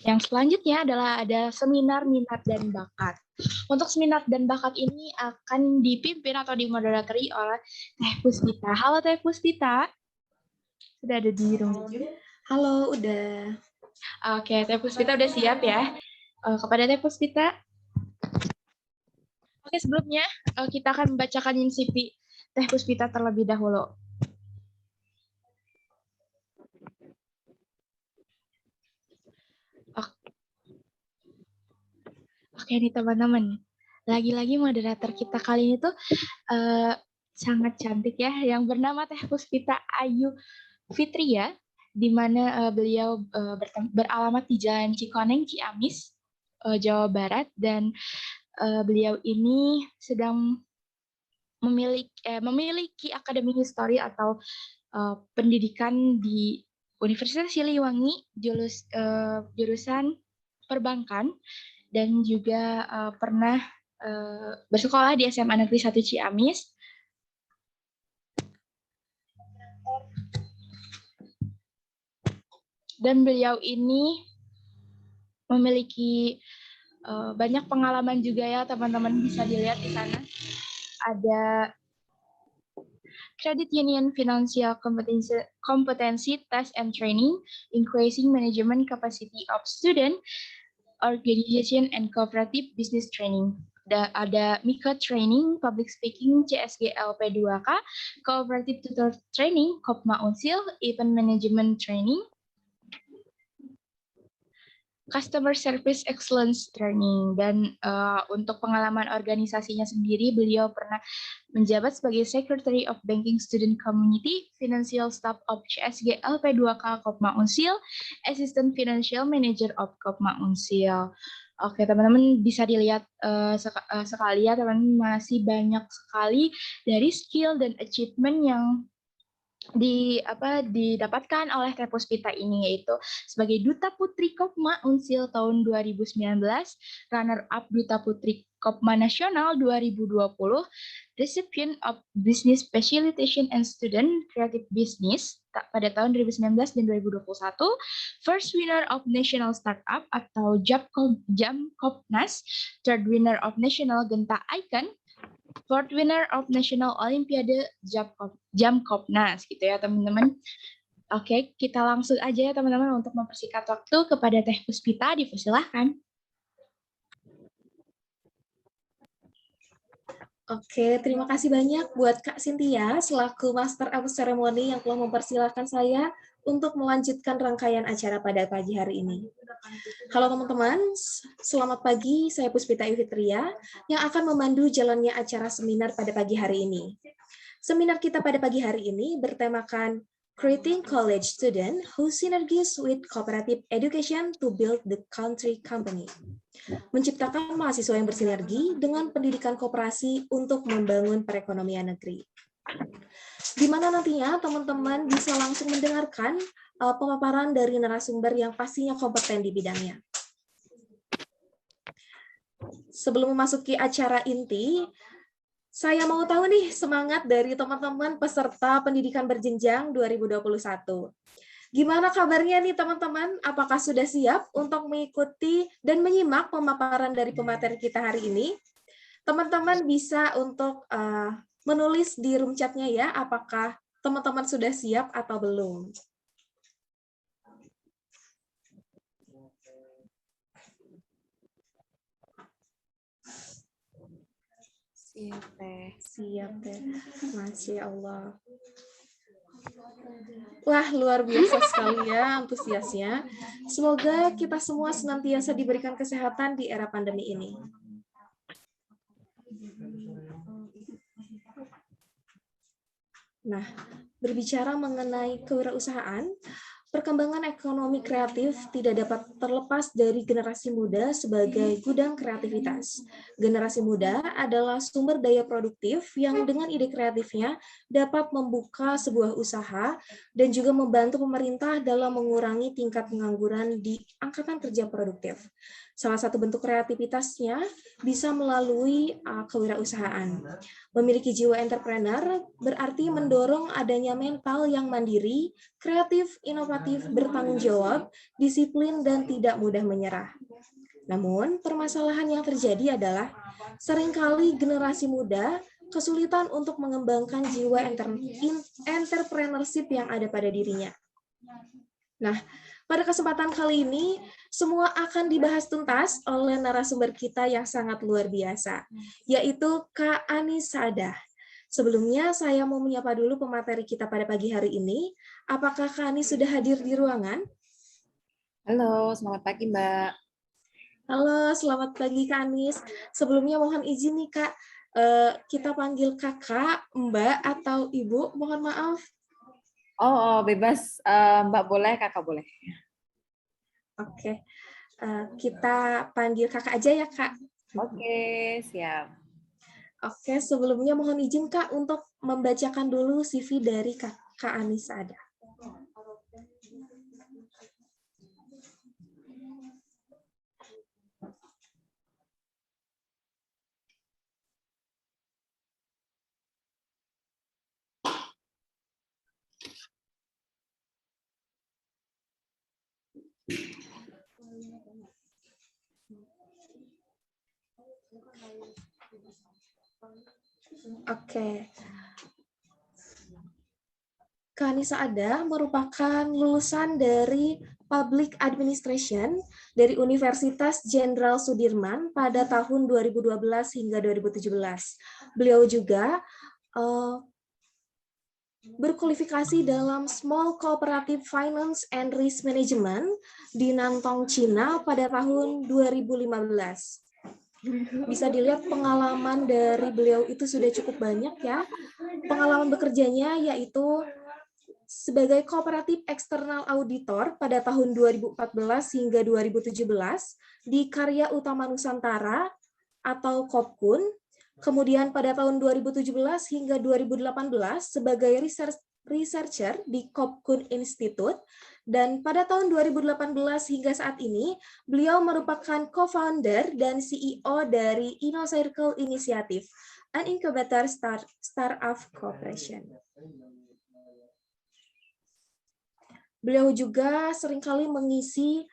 Yang selanjutnya adalah ada seminar minat dan bakat. Untuk seminar dan bakat ini akan dipimpin atau dimoderatori oleh Teh Puspita. Halo Teh Puspita, sudah ada di room. Halo, udah. Oke, Teh Puspita udah siap ya? Kepada Teh Puspita. Oke, sebelumnya kita akan membacakan CV Teh Puspita terlebih dahulu. Oke nih teman-teman, lagi-lagi moderator kita kali ini tuh sangat cantik ya, yang bernama Teh Puspita Ayu Fitria, di mana beliau beralamat di Jalan Cikoneng, Ciamis, Jawa Barat, dan beliau ini sedang memiliki akademi histori atau pendidikan di Universitas Siliwangi, jurusan perbankan, dan juga pernah bersekolah di SMA Negeri 1 Ciamis. Dan beliau ini memiliki banyak pengalaman juga ya teman-teman, bisa dilihat di sana. Ada Credit Union Financial Competency Test and Training, Increasing Management Capacity of Student, Organization and Cooperative Business Training. Ada MICO Training, Public Speaking, CSGL P2K, Cooperative Tutor Training, Kopma Unsil, Event Management Training, Customer Service Excellence Training. Dan untuk pengalaman organisasinya sendiri, beliau pernah menjabat sebagai Secretary of Banking Student Community, Financial Staff of CSG LP2K Kopma Unsil, Assistant Financial Manager of Kopma Unsil. Oke teman-teman, bisa dilihat sekali ya teman-teman, masih banyak sekali dari skill dan achievement yang didapatkan oleh Teh Puspita ini, yaitu sebagai Duta Putri Kopma Unsil tahun 2019, runner up Duta Putri Kopma Nasional 2020, recipient of Business Specialization and Student Creative Business pada tahun 2019 dan 2021, first winner of National Startup atau Jamkopnas, third winner of National Genta Icon, fourth winner of National Olympiade Jamkopnas gitu ya teman-teman. Oke, kita langsung aja ya teman-teman untuk mempersingkat waktu kepada Teh Puspita, dipersilahkan. Oke, terima kasih banyak buat Kak Cynthia selaku Master of Ceremony yang telah mempersilahkan saya untuk melanjutkan rangkaian acara pada pagi hari ini. Halo teman-teman, selamat pagi, saya Puspita Ayu Fitria yang akan memandu jalannya acara seminar pada pagi hari ini. Seminar kita pada pagi hari ini bertemakan Creating College Student Who Synergies with Cooperative Education to Build the Country Company. Menciptakan mahasiswa yang bersinergi dengan pendidikan koperasi untuk membangun perekonomian negeri. Di mana nantinya teman-teman bisa langsung mendengarkan pemaparan dari narasumber yang pastinya kompeten di bidangnya. Sebelum memasuki acara inti, saya mau tahu nih semangat dari teman-teman peserta pendidikan berjenjang 2021. Gimana kabarnya nih teman-teman? Apakah sudah siap untuk mengikuti dan menyimak pemaparan dari pemateri kita hari ini? Teman-teman bisa untuk menulis di room chat-nya ya, apakah teman-teman sudah siap atau belum? Siap teh. Masya Allah. Wah, luar biasa sekali ya antusiasnya. Semoga kita semua senantiasa diberikan kesehatan di era pandemi ini. Nah, berbicara mengenai kewirausahaan, perkembangan ekonomi kreatif tidak dapat terlepas dari generasi muda sebagai gudang kreativitas. Generasi muda adalah sumber daya produktif yang dengan ide kreatifnya dapat membuka sebuah usaha dan juga membantu pemerintah dalam mengurangi tingkat pengangguran di angkatan kerja produktif. Salah satu bentuk kreativitasnya bisa melalui kewirausahaan. Memiliki jiwa entrepreneur berarti mendorong adanya mental yang mandiri, kreatif, inovatif, kooperatif, bertanggung jawab, disiplin, dan tidak mudah menyerah. Namun, permasalahan yang terjadi adalah seringkali generasi muda kesulitan untuk mengembangkan jiwa entrepreneurship yang ada pada dirinya. Nah, pada kesempatan kali ini, semua akan dibahas tuntas oleh narasumber kita yang sangat luar biasa, yaitu Kak Ani Saadah. Sebelumnya, saya mau menyapa dulu pemateri kita pada pagi hari ini. Apakah Kak Ani sudah hadir di ruangan? Halo, selamat pagi Mbak. Halo, selamat pagi Kak Anis. Sebelumnya mohon izin nih Kak, kita panggil kakak, mbak, atau ibu, mohon maaf. Oh, bebas. Mbak boleh, kakak boleh. Oke, kita panggil kakak aja ya Kak. Oke, siap. Oke, sebelumnya mohon izin Kak untuk membacakan dulu CV dari Kak Anis Saadah. Oke. Kak Anis Saadah merupakan lulusan dari Public Administration dari Universitas Jenderal Sudirman pada tahun 2012 hingga 2017. Beliau juga berkualifikasi dalam Small Cooperative Finance and Risk Management di Nantong, Cina pada tahun 2015. Bisa dilihat pengalaman dari beliau itu sudah cukup banyak ya. Pengalaman bekerjanya yaitu sebagai Kooperatif Eksternal Auditor pada tahun 2014 hingga 2017 di Karya Utama Nusantara atau Kopkun, kemudian pada tahun 2017 hingga 2018 sebagai researcher di Kopkun Institute, dan pada tahun 2018 hingga saat ini beliau merupakan co-founder dan CEO dari InnoCircle Initiative, an incubator startup corporation. Beliau juga seringkali mengisi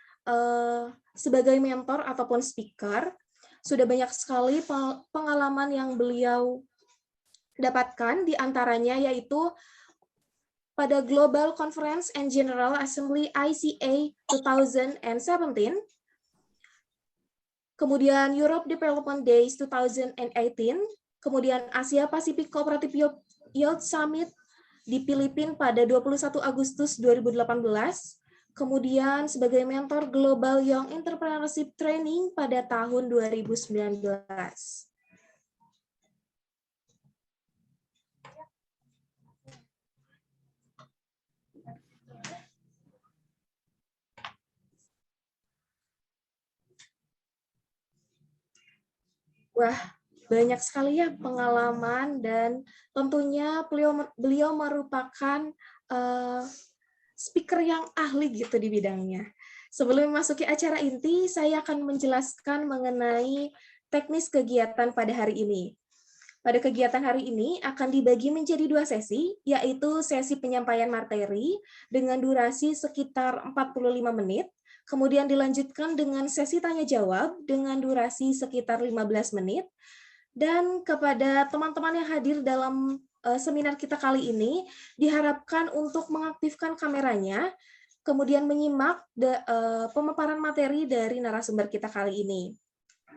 sebagai mentor ataupun speaker. Sudah banyak sekali pengalaman yang beliau dapatkan, di antaranya yaitu pada Global Conference and General Assembly ICA 2017, kemudian Europe Development Days 2018, kemudian Asia Pacific Cooperative Youth Summit di Filipina pada 21 Agustus 2018, kemudian sebagai mentor Global Young Entrepreneurship Training pada tahun 2019. Wah, banyak sekali ya pengalaman, dan tentunya beliau merupakan speaker yang ahli gitu di bidangnya. Sebelum memasuki acara inti, saya akan menjelaskan mengenai teknis kegiatan pada hari ini. Pada kegiatan hari ini akan dibagi menjadi 2 sesi, yaitu sesi penyampaian materi dengan durasi sekitar 45 menit, kemudian dilanjutkan dengan sesi tanya-jawab dengan durasi sekitar 15 menit, dan kepada teman-teman yang hadir dalam seminar kita kali ini, diharapkan untuk mengaktifkan kameranya, kemudian menyimak pemaparan materi dari narasumber kita kali ini.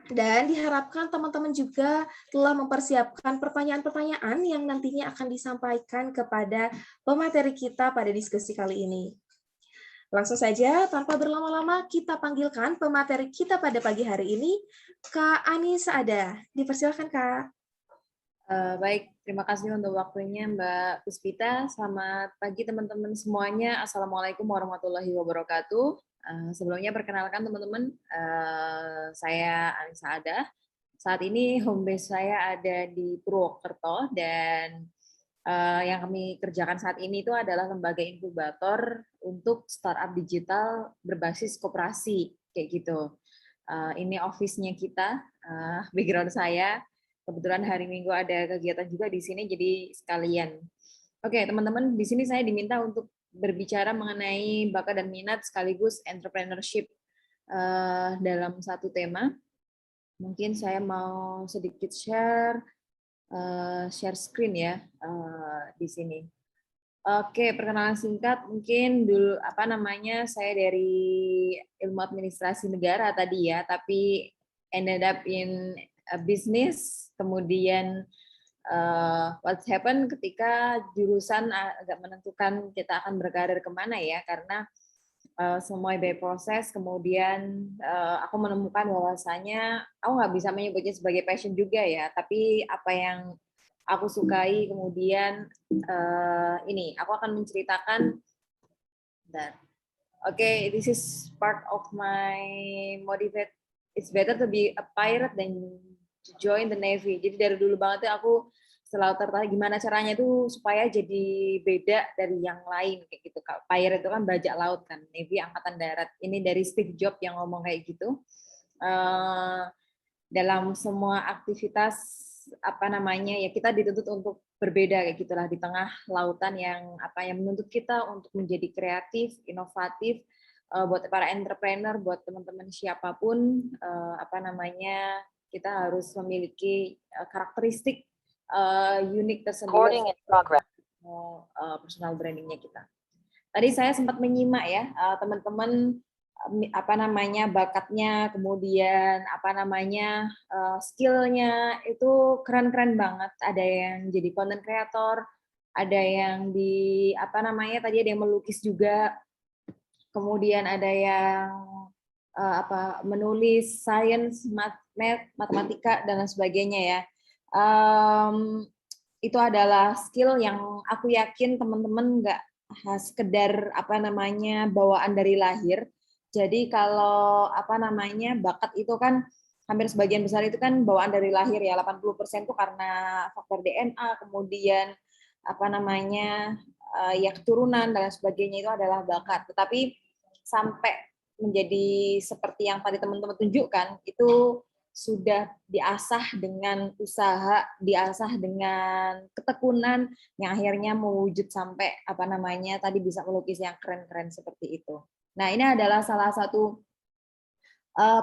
Dan diharapkan teman-teman juga telah mempersiapkan pertanyaan-pertanyaan yang nantinya akan disampaikan kepada pemateri kita pada diskusi kali ini. Langsung saja, tanpa berlama-lama, kita panggilkan pemateri kita pada pagi hari ini, Kak Ani Saadah. Dipersilakan, Kak. Baik, terima kasih untuk waktunya Mbak Puspita. Selamat pagi teman-teman semuanya. Assalamualaikum warahmatullahi wabarakatuh. Sebelumnya perkenalkan teman-teman, saya Ani Saadah. Saat ini home base saya ada di Purwokerto, dan yang kami kerjakan saat ini itu adalah lembaga inkubator untuk startup digital berbasis koperasi, kayak gitu. Ini office-nya kita, background saya. Kebetulan hari Minggu ada kegiatan juga di sini, jadi sekalian. Oke, teman-teman, di sini saya diminta untuk berbicara mengenai bakat dan minat sekaligus entrepreneurship dalam satu tema. Mungkin saya mau sedikit share screen ya di sini. Oke, perkenalan singkat mungkin dulu saya dari ilmu administrasi negara tadi ya, tapi ended up in business, kemudian what happened ketika jurusan agak menentukan kita akan berkarir kemana ya, karena semua by proses, kemudian aku menemukan bahwasanya aku nggak bisa menyebutnya sebagai passion juga ya, tapi apa yang aku sukai, kemudian ini aku akan menceritakan dan this is part of my motivate. It's better to be a pirate than to join the Navy. Jadi dari dulu banget ya aku selalu tertarik gimana caranya tuh supaya jadi beda dari yang lain kayak gitu. Pirate itu kan bajak laut kan, Navy angkatan darat. Ini dari Steve Jobs yang ngomong kayak gitu. Dalam semua aktivitas ya kita dituntut untuk berbeda kayak gitulah di tengah lautan yang menuntut kita untuk menjadi kreatif, inovatif, buat para entrepreneur, buat teman-teman siapapun kita harus memiliki karakteristik unik tersendiri personal brandingnya kita. Tadi saya sempat menyimak ya teman-teman bakatnya, kemudian skillnya itu keren-keren banget. Ada yang jadi content creator, ada yang tadi ada yang melukis juga, kemudian ada yang menulis sains, matematika dan lain sebagainya ya. Itu adalah skill yang aku yakin teman-teman nggak sekedar bawaan dari lahir. Jadi kalau bakat itu kan hampir sebagian besar itu kan bawaan dari lahir ya, 80% itu karena faktor DNA, kemudian ya keturunan dan sebagainya itu adalah bakat. Tetapi sampai menjadi seperti yang tadi teman-teman tunjukkan itu sudah diasah dengan usaha, diasah dengan ketekunan yang akhirnya mewujud sampai tadi bisa melukis yang keren-keren seperti itu. Nah, ini adalah salah satu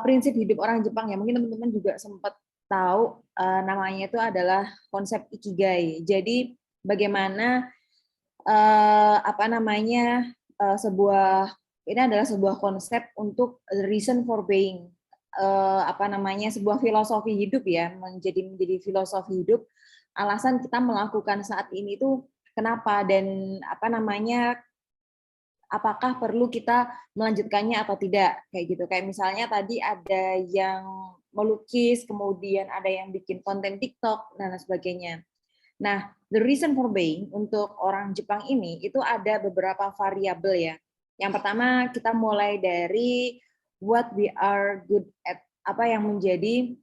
prinsip hidup orang Jepang ya. Mungkin teman-teman juga sempat tahu namanya itu adalah konsep ikigai. Jadi bagaimana ini adalah sebuah konsep untuk the reason for being. Sebuah filosofi hidup ya, menjadi filosofi hidup, alasan kita melakukan saat ini itu kenapa dan apakah perlu kita melanjutkannya atau tidak kayak gitu. Kayak misalnya tadi ada yang melukis, kemudian ada yang bikin konten TikTok dan sebagainya. Nah, the reason for being untuk orang Jepang ini itu ada beberapa variabel ya. Yang pertama kita mulai dari what we are good at, apa yang menjadi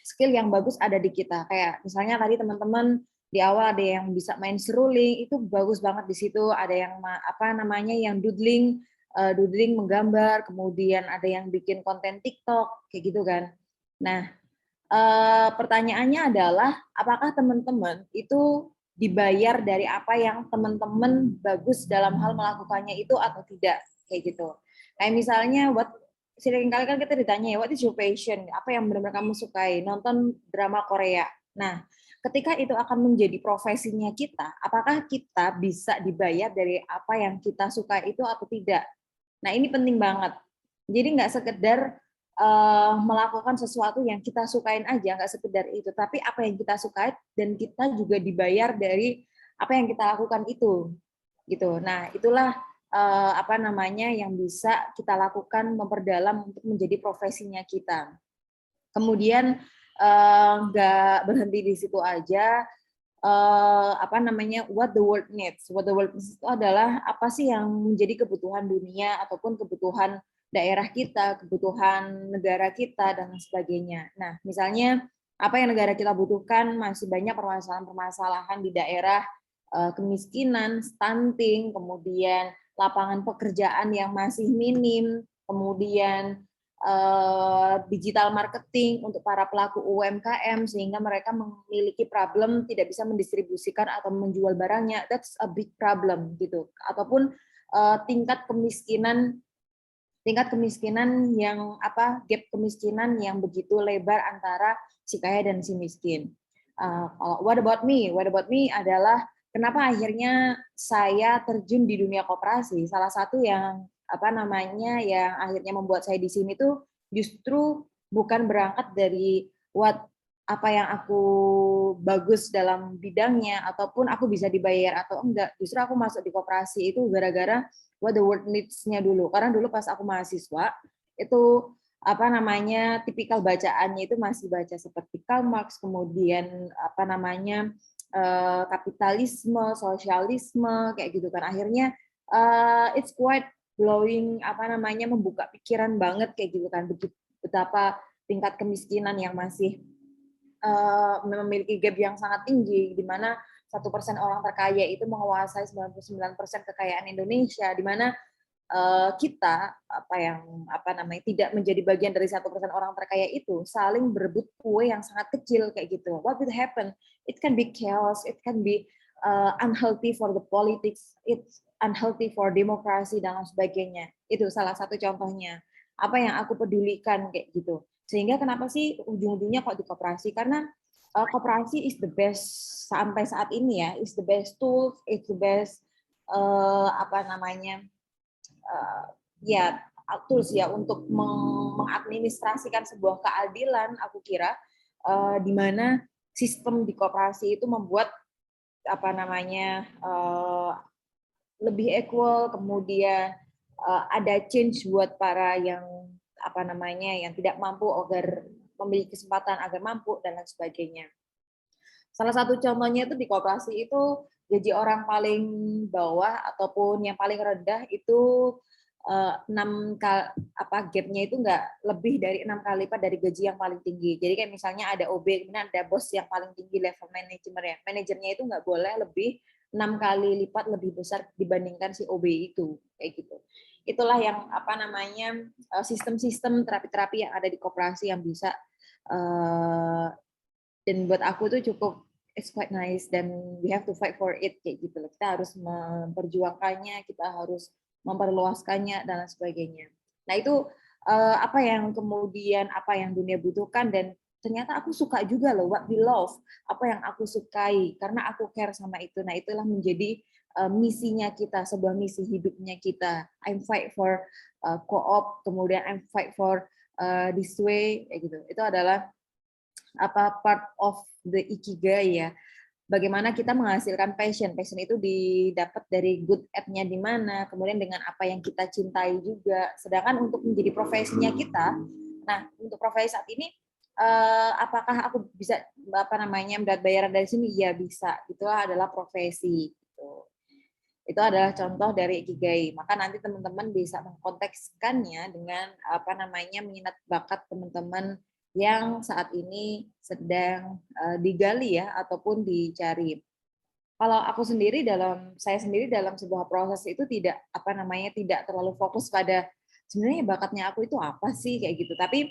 skill yang bagus ada di kita. Kayak misalnya tadi teman-teman di awal ada yang bisa main seruling, itu bagus banget di situ. Ada yang yang doodling menggambar, kemudian ada yang bikin konten TikTok kayak gitu kan. Nah, pertanyaannya adalah apakah teman-teman itu dibayar dari apa yang teman-teman bagus dalam hal melakukannya itu atau tidak kayak gitu. Kayak misalnya seringkali kan kita ditanya, what is your passion? Apa yang benar-benar kamu sukai? Nonton drama Korea. Nah, ketika itu akan menjadi profesinya kita, apakah kita bisa dibayar dari apa yang kita suka itu atau tidak? Nah, ini penting banget. Jadi nggak sekedar melakukan sesuatu yang kita sukain aja, nggak sekedar itu, tapi apa yang kita sukai dan kita juga dibayar dari apa yang kita lakukan itu, gitu. Nah, itulah yang bisa kita lakukan memperdalam untuk menjadi profesinya kita. Kemudian nggak berhenti di situ aja. What the world needs. What the world needs itu adalah apa sih yang menjadi kebutuhan dunia ataupun kebutuhan daerah kita, kebutuhan negara kita dan sebagainya. Nah, misalnya apa yang negara kita butuhkan, masih banyak permasalahan-permasalahan di daerah, kemiskinan, stunting, kemudian lapangan pekerjaan yang masih minim, kemudian digital marketing untuk para pelaku UMKM sehingga mereka memiliki problem tidak bisa mendistribusikan atau menjual barangnya. That's a big problem gitu. Ataupun tingkat kemiskinan yang gap kemiskinan yang begitu lebar antara si kaya dan si miskin. Kalau what about me adalah kenapa akhirnya saya terjun di dunia koperasi. Salah satu yang yang akhirnya membuat saya di sini tuh justru bukan berangkat dari apa yang aku bagus dalam bidangnya ataupun aku bisa dibayar atau enggak. Justru aku masuk di koperasi itu gara-gara what the world needs-nya dulu. Karena dulu pas aku mahasiswa itu tipikal bacaannya itu masih baca seperti Karl Marx, kemudian kapitalisme, sosialisme kayak gitu kan. Akhirnya it's quite blowing membuka pikiran banget kayak gitu kan, betapa tingkat kemiskinan yang masih memiliki gap yang sangat tinggi, di mana 1% orang terkaya itu menguasai 99% kekayaan Indonesia, di mana kita tidak menjadi bagian dari 1% orang terkaya itu saling berebut kue yang sangat kecil kayak gitu. What will happen? It can be chaos, it can be unhealthy for the politics, it's unhealthy for demokrasi dan lain sebagainya. Itu salah satu contohnya. Apa yang aku pedulikan kayak gitu. Sehingga kenapa sih ujung-ujungnya kok di koperasi? Karena koperasi is the best sampai saat ini ya, is the best tool, it's the best tools ya untuk mengadministrasikan sebuah keadilan. Aku kira di mana sistem di koperasi itu membuat lebih equal, kemudian ada change buat para yang yang tidak mampu agar memiliki kesempatan agar mampu dan lain sebagainya. Salah satu contohnya itu di koperasi itu gaji orang paling bawah ataupun yang paling rendah itu gapnya itu nggak lebih dari 6 kali lipat dari gaji yang paling tinggi. Jadi kayak misalnya ada OB, kemudian ada bos yang paling tinggi level manajernya itu nggak boleh lebih 6 kali lipat lebih besar dibandingkan si OB itu kayak gitu. Itulah yang sistem-sistem terapi-terapi yang ada di koperasi yang bisa dan buat aku itu cukup it's quite nice dan we have to fight for it kayak gitu. Kita harus memperjuangkannya, kita harus memperluaskannya dan lain sebagainya. Nah itu apa yang dunia butuhkan dan ternyata aku suka juga loh, what we love, apa yang aku sukai karena aku care sama itu. Nah itulah menjadi misinya kita, sebuah misi hidupnya kita. I'm fight for co-op, kemudian I'm fight for this way kayak gitu. Itu adalah part of the ikigai ya. Bagaimana kita menghasilkan passion itu didapat dari good at-nya di mana, kemudian dengan apa yang kita cintai juga. Sedangkan untuk menjadi profesinya kita, nah untuk profesi saat ini, apakah aku bisa mendapat bayaran dari sini? Ya bisa. Itulah adalah profesi. Gitu. Itu adalah contoh dari ikigai. Maka nanti teman-teman bisa mengkontekskannya dengan minat bakat teman-teman yang saat ini sedang digali ya ataupun dicari. Kalau saya sendiri dalam sebuah proses itu tidak tidak terlalu fokus pada sebenarnya bakatnya aku itu apa sih kayak gitu. Tapi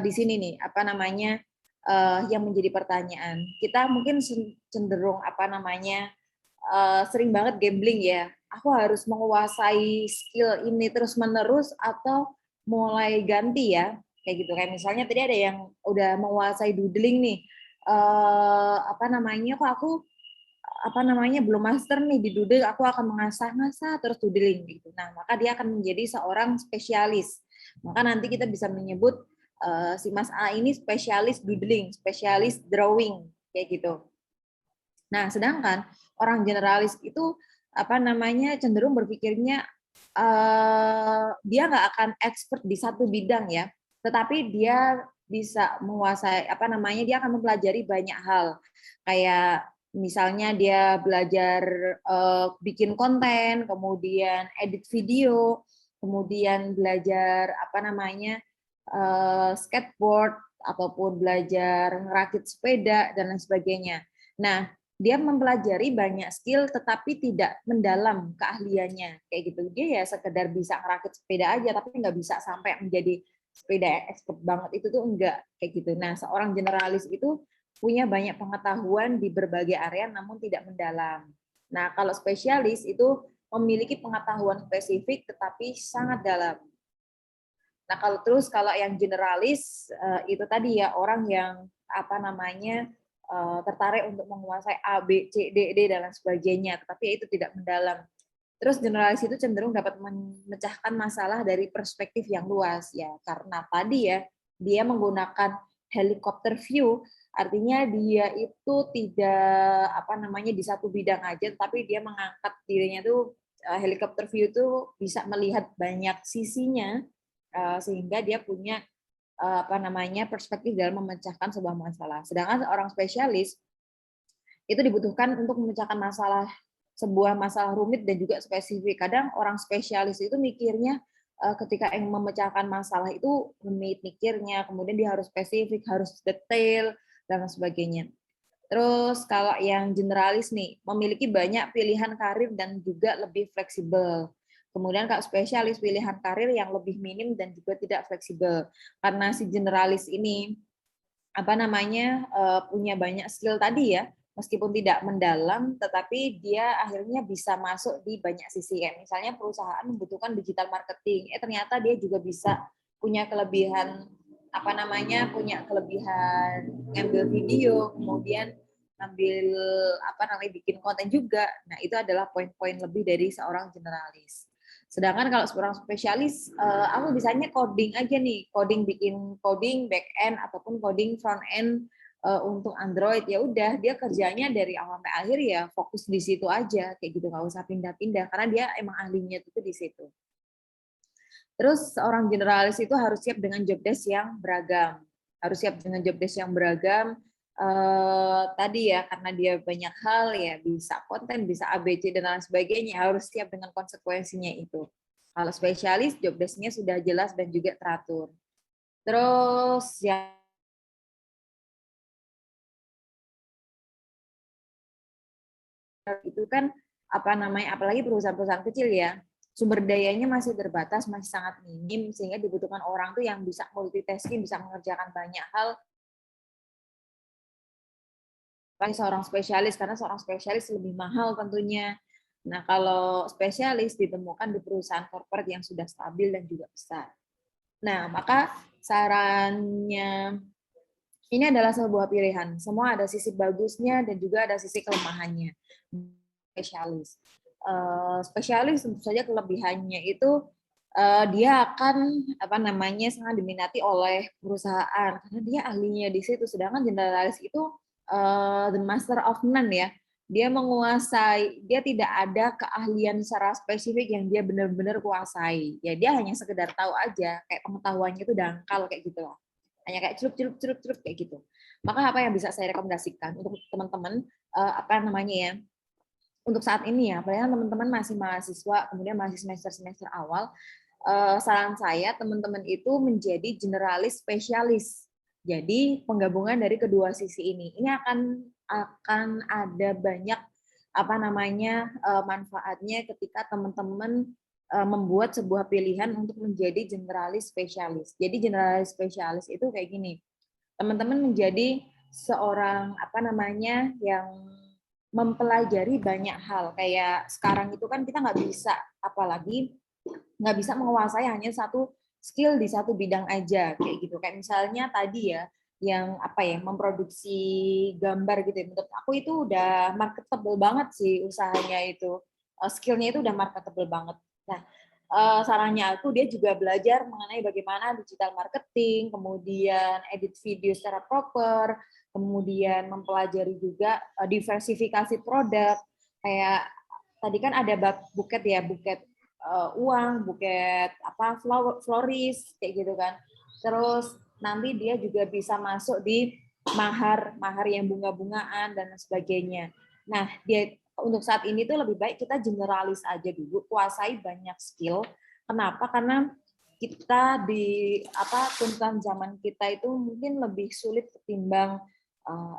di sini nih yang menjadi pertanyaan. Kita mungkin cenderung sering banget gambling ya. Aku harus menguasai skill ini terus-menerus atau mulai ganti ya. Kayak gitu, kayak misalnya tadi ada yang udah menguasai doodling nih, kok aku belum master nih di doodle, aku akan mengasah terus doodling gitu. Nah maka dia akan menjadi seorang spesialis. Maka nanti kita bisa menyebut si Mas A ini spesialis doodling, spesialis drawing kayak gitu. Nah sedangkan orang generalis itu cenderung berpikirnya dia nggak akan expert di satu bidang ya. Tetapi dia bisa menguasai dia akan mempelajari banyak hal kayak misalnya dia belajar bikin konten, kemudian edit video, kemudian belajar skateboard ataupun belajar ngerakit sepeda dan lain sebagainya. Nah dia mempelajari banyak skill tetapi tidak mendalam keahliannya kayak gitu. Dia ya sekedar bisa ngerakit sepeda aja tapi nggak bisa sampai menjadi sepeda expert banget itu tuh enggak kayak gitu. Nah, seorang generalis itu punya banyak pengetahuan di berbagai area namun tidak mendalam. Nah, kalau spesialis itu memiliki pengetahuan spesifik tetapi sangat dalam. Nah, kalau yang generalis itu tadi ya orang yang tertarik untuk menguasai A, B, C, D, D dan lain sebagainya, tetapi itu tidak mendalam. Terus generalis itu cenderung dapat memecahkan masalah dari perspektif yang luas ya, karena tadi ya dia menggunakan helikopter view, artinya dia itu tidak di satu bidang aja, tapi dia mengangkat dirinya tuh helikopter view itu bisa melihat banyak sisinya sehingga dia punya perspektif dalam memecahkan sebuah masalah. Sedangkan seorang spesialis itu dibutuhkan untuk memecahkan sebuah masalah rumit dan juga spesifik. Kadang orang spesialis itu mikirnya ketika ingin memecahkan masalah itu rumit mikirnya, kemudian dia harus spesifik, harus detail dan sebagainya. Terus kalau yang generalis nih, memiliki banyak pilihan karir dan juga lebih fleksibel. Kemudian kalau spesialis pilihan karir yang lebih minim dan juga tidak fleksibel. Karena si generalis ini punya banyak skill tadi ya, meskipun tidak mendalam, tetapi dia akhirnya bisa masuk di banyak sisi. Kayak misalnya perusahaan membutuhkan digital marketing, ternyata dia juga bisa punya kelebihan punya kelebihan ngambil video, kemudian bikin konten juga. Nah, itu adalah poin-poin lebih dari seorang generalis. Sedangkan kalau seorang spesialis, aku bisanya coding aja nih, bikin coding back end ataupun coding front end untuk Android. Ya udah, dia kerjanya dari awal sampai akhir ya fokus di situ aja, kayak gitu, nggak usah pindah-pindah karena dia emang ahlinya itu di situ. Terus seorang generalis itu harus siap dengan job desk yang beragam. Tadi ya, karena dia banyak hal ya, bisa konten, bisa ABC dan lain sebagainya, harus siap dengan konsekuensinya itu. Kalau spesialis, job desk-nya sudah jelas dan juga teratur. Terus yang itu kan apalagi perusahaan-perusahaan kecil ya, sumber dayanya masih terbatas, masih sangat minim, sehingga dibutuhkan orang tuh yang bisa multitasking, bisa mengerjakan banyak hal. Seorang spesialis, karena seorang spesialis lebih mahal tentunya. Nah, kalau spesialis ditemukan di perusahaan corporate yang sudah stabil dan juga besar. Nah, maka sarannya ini adalah sebuah pilihan. Semua ada sisi bagusnya dan juga ada sisi kelemahannya. Spesialis. Spesialis tentu saja kelebihannya itu dia akan sangat diminati oleh perusahaan karena dia ahlinya di situ. Sedangkan generalis itu the master of none ya. Dia menguasai, dia tidak ada keahlian secara spesifik yang dia benar-benar kuasai. Ya dia hanya sekedar tahu aja, kayak pengetahuannya itu dangkal kayak gitu lah. Hanya kayak celup kayak gitu. Maka apa yang bisa saya rekomendasikan untuk teman-teman untuk saat ini ya, padahal teman-teman masih mahasiswa, kemudian masih semester awal, saran saya teman-teman itu menjadi generalis spesialis. Jadi penggabungan dari kedua sisi ini akan ada banyak manfaatnya ketika teman-teman membuat sebuah pilihan untuk menjadi generalis spesialis. Jadi generalis spesialis itu kayak gini, teman-teman menjadi seorang yang mempelajari banyak hal. Kayak sekarang itu kan kita nggak bisa menguasai hanya satu skill di satu bidang aja kayak gitu. Kayak misalnya tadi ya yang memproduksi gambar gitu. Menurut aku itu udah marketable banget sih usahanya itu. Skillnya itu udah marketable banget. Nah, sarannya aku dia juga belajar mengenai bagaimana digital marketing, kemudian edit video secara proper, kemudian mempelajari juga diversifikasi produk. Kayak tadi kan ada buket uang, buket floris kayak gitu kan. Terus nanti dia juga bisa masuk di mahar yang bunga-bungaan dan sebagainya. Nah, untuk saat ini tuh lebih baik kita generalis aja dulu, kuasai banyak skill. Kenapa? Karena kita di tuntutan zaman kita itu mungkin lebih sulit ketimbang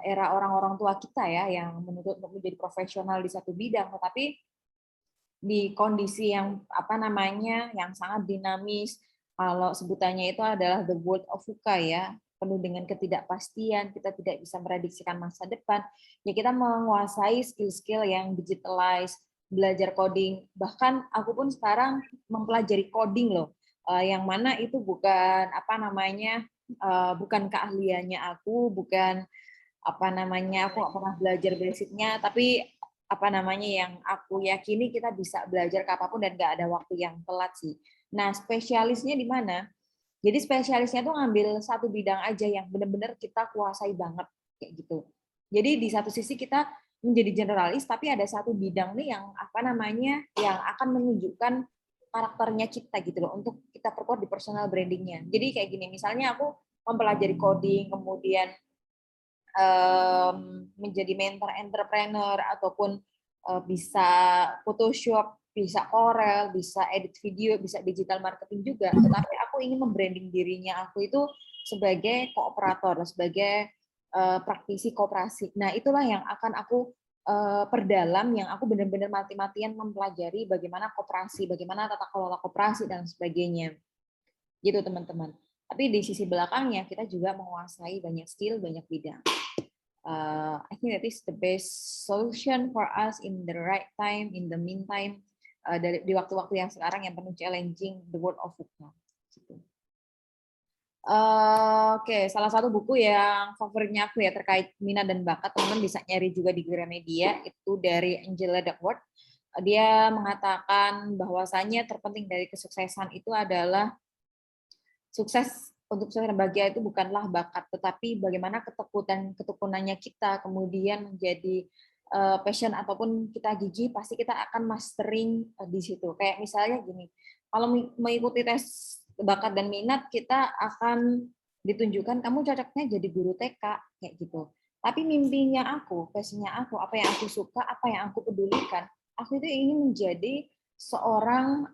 era orang-orang tua kita ya yang menuntut untuk menjadi profesional di satu bidang, tetapi di kondisi yang yang sangat dinamis, Kalau sebutannya itu adalah the world of VUCA ya, penuh dengan ketidakpastian, kita tidak bisa merediksikan masa depan, ya kita menguasai skill-skill yang digitalized, belajar coding, bahkan aku pun sekarang mempelajari coding loh, yang mana itu bukan apa namanya, bukan keahliannya aku, bukan apa namanya, aku nggak pernah belajar basicnya, tapi apa namanya yang aku yakini kita bisa belajar ke apapun dan nggak ada waktu yang telat sih. Nah, spesialisnya di mana? Jadi spesialisnya tuh ngambil satu bidang aja yang benar-benar kita kuasai banget kayak gitu. Jadi di satu sisi kita menjadi generalis, tapi ada satu bidang nih yang apa namanya yang akan menunjukkan karakternya kita gitu loh untuk kita perkuat di personal brandingnya. Jadi kayak gini, misalnya aku mempelajari coding, kemudian menjadi mentor entrepreneur ataupun bisa Photoshop, bisa Corel, bisa edit video, bisa digital marketing juga. Tetapi aku ingin membranding dirinya aku itu sebagai kooperator, sebagai praktisi koperasi. Nah, itulah yang akan aku perdalam, yang aku benar-benar mati-matian mempelajari bagaimana koperasi, bagaimana tata kelola koperasi dan sebagainya. Gitu teman-teman. Tapi di sisi belakangnya kita juga menguasai banyak skill, banyak bidang. I think that is the best solution for us in the right time, in the meantime, di waktu-waktu yang sekarang yang penuh challenging, the world of VUCA. Gitu. Oke, salah satu buku yang favoritnya aku ya terkait minat dan bakat, teman-teman bisa nyari juga di Gramedia, itu dari Angela Duckworth. Dia mengatakan bahwasanya terpenting dari kesuksesan itu adalah sukses untuk sukses dan bahagia itu bukanlah bakat, tetapi bagaimana ketekunannya kita, kemudian menjadi passion ataupun kita gigih, pasti kita akan mastering di situ. Kayak misalnya gini, kalau mengikuti tes bakat dan minat, kita akan ditunjukkan kamu cocoknya jadi guru TK, kayak gitu. Tapi mimpinya aku, passionnya aku, apa yang aku suka, apa yang aku pedulikan, aku itu ingin menjadi seorang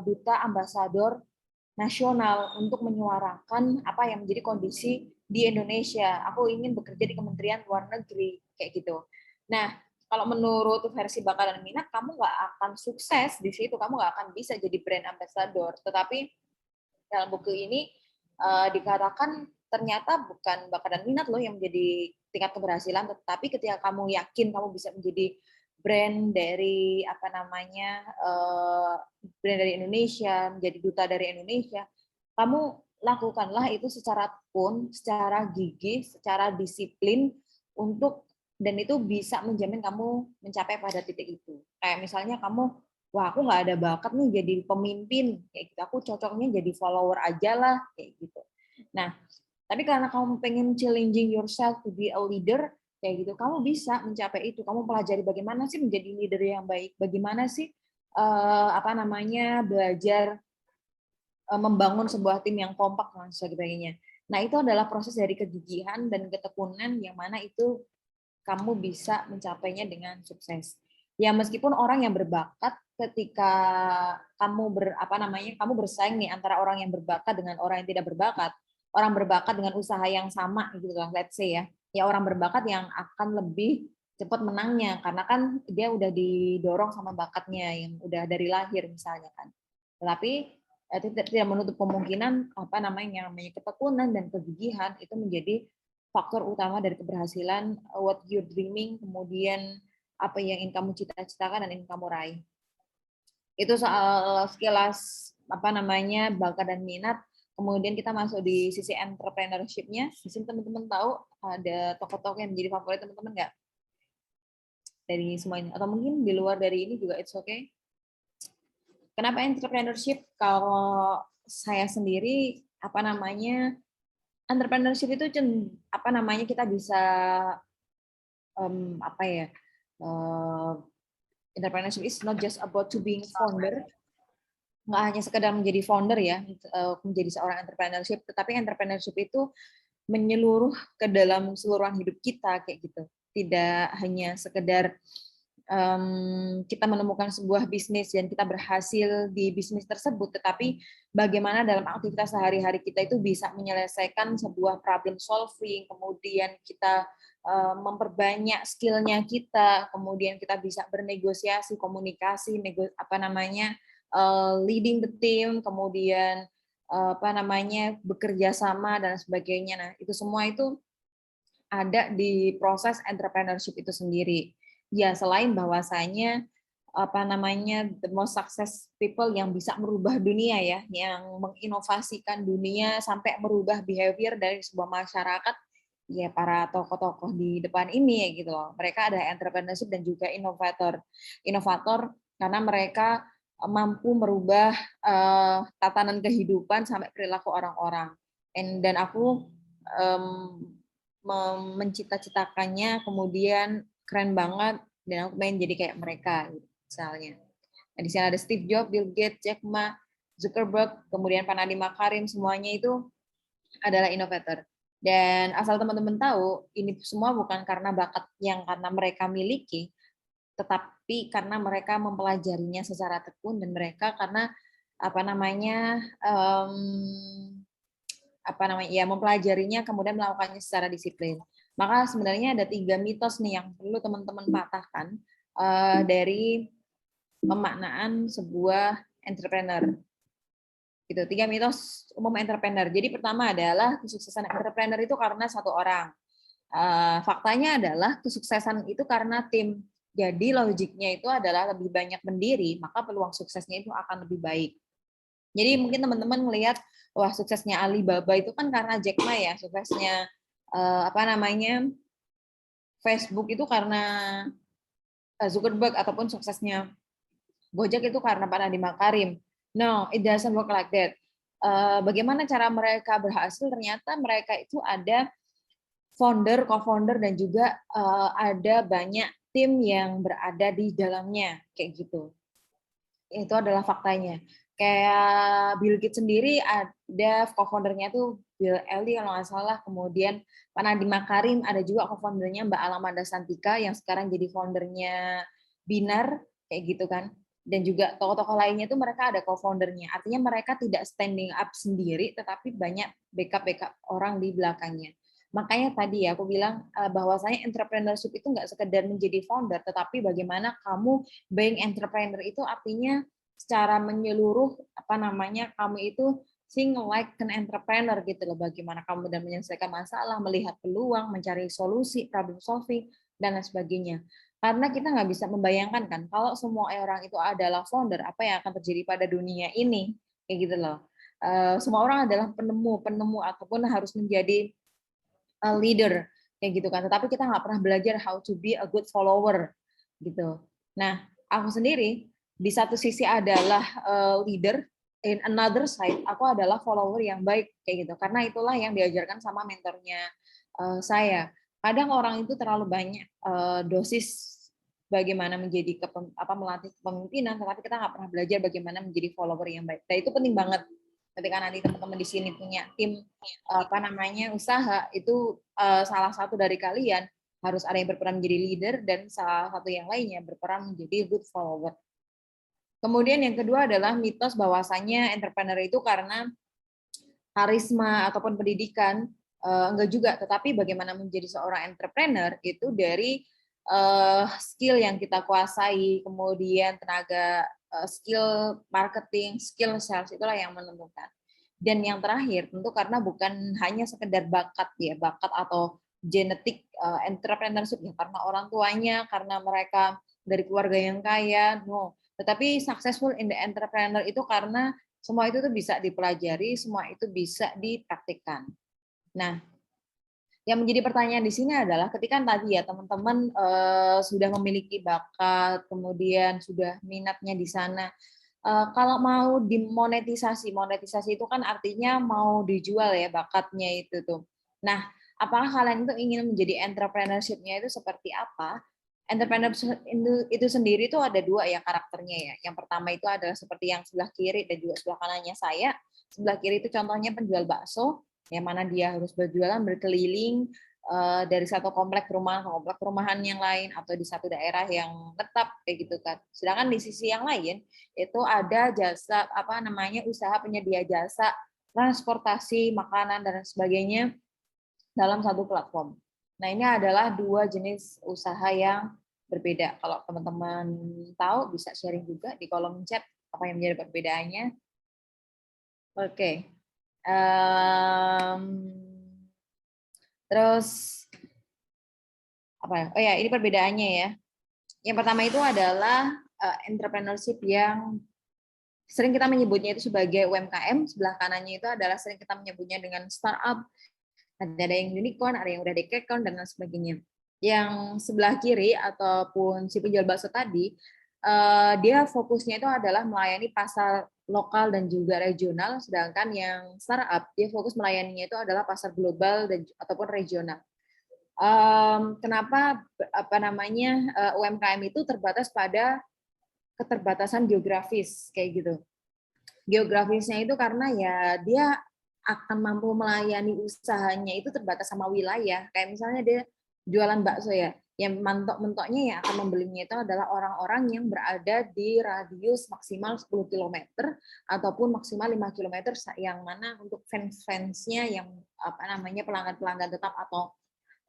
duta ambasador nasional untuk menyuarakan apa yang menjadi kondisi di Indonesia. Aku ingin bekerja di Kementerian Luar Negeri, kayak gitu. Nah, kalau menurut versi bakat dan minat, kamu nggak akan sukses di situ, kamu nggak akan bisa jadi brand ambassador. Tetapi dalam buku ini dikatakan ternyata bukan bakat dan minat loh yang menjadi tingkat keberhasilan, tetapi ketika kamu yakin kamu bisa menjadi brand dari apa namanya brand dari Indonesia, menjadi duta dari Indonesia, kamu lakukanlah itu secara tekun, secara gigih, secara disiplin untuk dan itu bisa menjamin kamu mencapai pada titik itu. Kayak misalnya kamu, wah aku nggak ada bakat nih jadi pemimpin, kayak gitu. Aku cocoknya jadi follower aja lah, kayak gitu. Nah, tapi karena kamu pengen challenging yourself to be a leader, kayak gitu, kamu bisa mencapai itu. Kamu pelajari bagaimana sih menjadi leader yang baik, bagaimana sih apa namanya belajar membangun sebuah tim yang kompak dan sebagainya. Nah, itu adalah proses dari kegigihan dan ketekunan yang mana itu kamu bisa mencapainya dengan sukses. Ya meskipun orang yang berbakat ketika kamu bersaing nih antara orang yang berbakat dengan orang yang tidak berbakat, orang berbakat dengan usaha yang sama gitu lah, let's say ya. Ya orang berbakat yang akan lebih cepat menangnya karena kan dia udah didorong sama bakatnya yang udah dari lahir misalnya kan. Tetapi tidak menutup kemungkinan yang namanya ketekunan dan kegigihan itu menjadi faktor utama dari keberhasilan, what you're dreaming, kemudian apa yang ingin kamu cita-citakan dan ingin kamu raih. Itu soal sekilas bakat dan minat. Kemudian kita masuk di sisi entrepreneurship-nya. Di sini teman-teman tahu ada tokoh-tokoh yang menjadi favorit teman-teman nggak? Dari semuanya. Atau mungkin di luar dari ini juga it's okay. Kenapa entrepreneurship? Kalau saya sendiri entrepreneurship itu kita bisa entrepreneurship is not just about to being founder, nggak hanya sekedar menjadi founder ya, menjadi seorang entrepreneurship, tetapi entrepreneurship itu menyeluruh ke dalam seluruhan hidup kita kayak gitu. Tidak hanya sekedar kita menemukan sebuah bisnis dan kita berhasil di bisnis tersebut, tetapi bagaimana dalam aktivitas sehari-hari kita itu bisa menyelesaikan sebuah problem solving, kemudian kita memperbanyak skillnya kita, kemudian kita bisa bernegosiasi, komunikasi, leading the team, kemudian bekerja sama dan sebagainya. Nah, itu semua itu ada di proses entrepreneurship itu sendiri. Ya, selain bahwasanya the most success people yang bisa merubah dunia ya, yang menginovasikan dunia sampai merubah behavior dari sebuah masyarakat, ya para tokoh-tokoh di depan ini ya gitu loh. Mereka ada entrepreneurship dan juga inovator. Inovator karena mereka mampu merubah tatanan kehidupan sampai perilaku orang-orang. Dan aku mencita-citakannya, kemudian keren banget, dan aku pengen jadi kayak mereka misalnya. Nah, di sini ada Steve Jobs, Bill Gates, Jack Ma, Zuckerberg, kemudian Pak Nadiem Makarim, semuanya itu adalah inovator. Dan asal teman-teman tahu, ini semua bukan karena bakat yang karena mereka miliki, tetapi karena mereka mempelajarinya secara tekun, dan mereka karena mempelajarinya kemudian melakukannya secara disiplin. Maka sebenarnya ada 3 mitos nih yang perlu teman-teman patahkan dari pemaknaan sebuah entrepreneur. Gitu, 3 mitos umum entrepreneur. Jadi pertama adalah kesuksesan entrepreneur itu karena satu orang. Faktanya adalah kesuksesan itu karena tim. Jadi logiknya itu adalah lebih banyak mendiri, maka peluang suksesnya itu akan lebih baik. Jadi mungkin teman-teman melihat, wah suksesnya Alibaba itu kan karena Jack Ma ya, suksesnya Facebook itu karena Zuckerberg, ataupun suksesnya Gojek itu karena Pak Nadiem Makarim. No, it doesn't work like that. Bagaimana cara mereka berhasil? Ternyata mereka itu ada founder, co-founder, dan juga ada banyak tim yang berada di dalamnya, kayak gitu. Itu adalah faktanya. Kayak Bill Gates sendiri ada co-foundernya tuh Bill Eli kalau nggak salah, kemudian Pak Nadiem Makarim ada juga co-foundernya Mbak Alamanda Santika yang sekarang jadi foundernya Binar, kayak gitu kan. Dan juga tokoh-tokoh lainnya itu mereka ada co-foundernya. Artinya mereka tidak standing up sendiri, tetapi banyak backup orang di belakangnya. Makanya tadi ya aku bilang bahwasanya entrepreneurship itu nggak sekedar menjadi founder, tetapi bagaimana kamu being entrepreneur itu artinya secara menyeluruh kamu itu think like an entrepreneur gitu loh, bagaimana kamu dan menyelesaikan masalah, melihat peluang, mencari solusi, problem solving, dan lain sebagainya. Karena kita nggak bisa membayangkan kan kalau semua orang itu adalah founder, apa yang akan terjadi pada dunia ini, kayak gitu loh. Semua orang adalah penemu ataupun harus menjadi leader, kayak gitu kan. Tetapi kita nggak pernah belajar how to be a good follower, gitu. Nah, aku sendiri di satu sisi adalah leader, in another side aku adalah follower yang baik, kayak gitu. Karena itulah yang diajarkan sama mentornya saya. Kadang orang itu terlalu banyak dosis bagaimana menjadi melatih kepemimpinan, tetapi kita nggak pernah belajar bagaimana menjadi follower yang baik. Nah, itu penting banget ketika nanti teman-teman di sini punya tim usaha, itu salah satu dari kalian harus ada yang berperan menjadi leader dan salah satu yang lainnya berperan menjadi good follower. Kemudian yang kedua adalah mitos bahwasanya entrepreneur itu karena karisma ataupun pendidikan. Enggak juga, tetapi bagaimana menjadi seorang entrepreneur itu dari skill yang kita kuasai, kemudian tenaga skill marketing, skill sales, itulah yang menentukan. Dan yang terakhir tentu karena bukan hanya sekedar bakat ya, bakat atau genetik entrepreneurship ya, karena orang tuanya, karena mereka dari keluarga yang kaya, no. Tetapi successful in the entrepreneur itu karena semua itu tuh bisa dipelajari, semua itu bisa dipraktikkan. Nah, yang menjadi pertanyaan di sini adalah ketika tadi ya teman-teman sudah memiliki bakat, kemudian sudah minatnya di sana, kalau mau dimonetisasi, monetisasi itu kan artinya mau dijual ya bakatnya itu tuh. Nah, apakah kalian itu ingin menjadi entrepreneurship-nya itu seperti apa? Entrepreneurship itu sendiri itu ada dua ya karakternya ya. Yang pertama itu adalah seperti yang sebelah kiri dan juga sebelah kanannya saya. Sebelah kiri itu contohnya penjual bakso, yang mana dia harus berjualan berkeliling dari satu komplek perumahan ke komplek perumahan yang lain atau di satu daerah yang tetap kayak gitu kan. Sedangkan di sisi yang lain itu ada jasa usaha penyedia jasa transportasi makanan dan sebagainya dalam satu platform. Nah, ini adalah dua jenis usaha yang berbeda. Kalau teman-teman tahu bisa sharing juga di kolom chat apa yang menjadi perbedaannya. Oke. Em, terus apa ya? Oh ya, ini perbedaannya ya. Yang pertama itu adalah entrepreneurship yang sering kita menyebutnya itu sebagai UMKM, sebelah kanannya itu adalah sering kita menyebutnya dengan startup, ada yang unicorn, ada yang udah decacorn, dan lain sebagainya. Yang sebelah kiri ataupun si penjual bakso tadi, dia fokusnya itu adalah melayani pasar lokal dan juga regional, sedangkan yang startup dia fokus melayaninya itu adalah pasar global dan ataupun regional. Kenapa apa namanya UMKM itu terbatas pada keterbatasan geografis kayak gitu. Geografisnya itu karena ya dia akan mampu melayani usahanya itu terbatas sama wilayah. Kayak misalnya dia jualan bakso ya, yang mentok-mentoknya yang akan membelinya itu adalah orang-orang yang berada di radius maksimal 10 km ataupun maksimal 5 km, yang mana untuk fans-fansnya yang apa namanya pelanggan-pelanggan tetap atau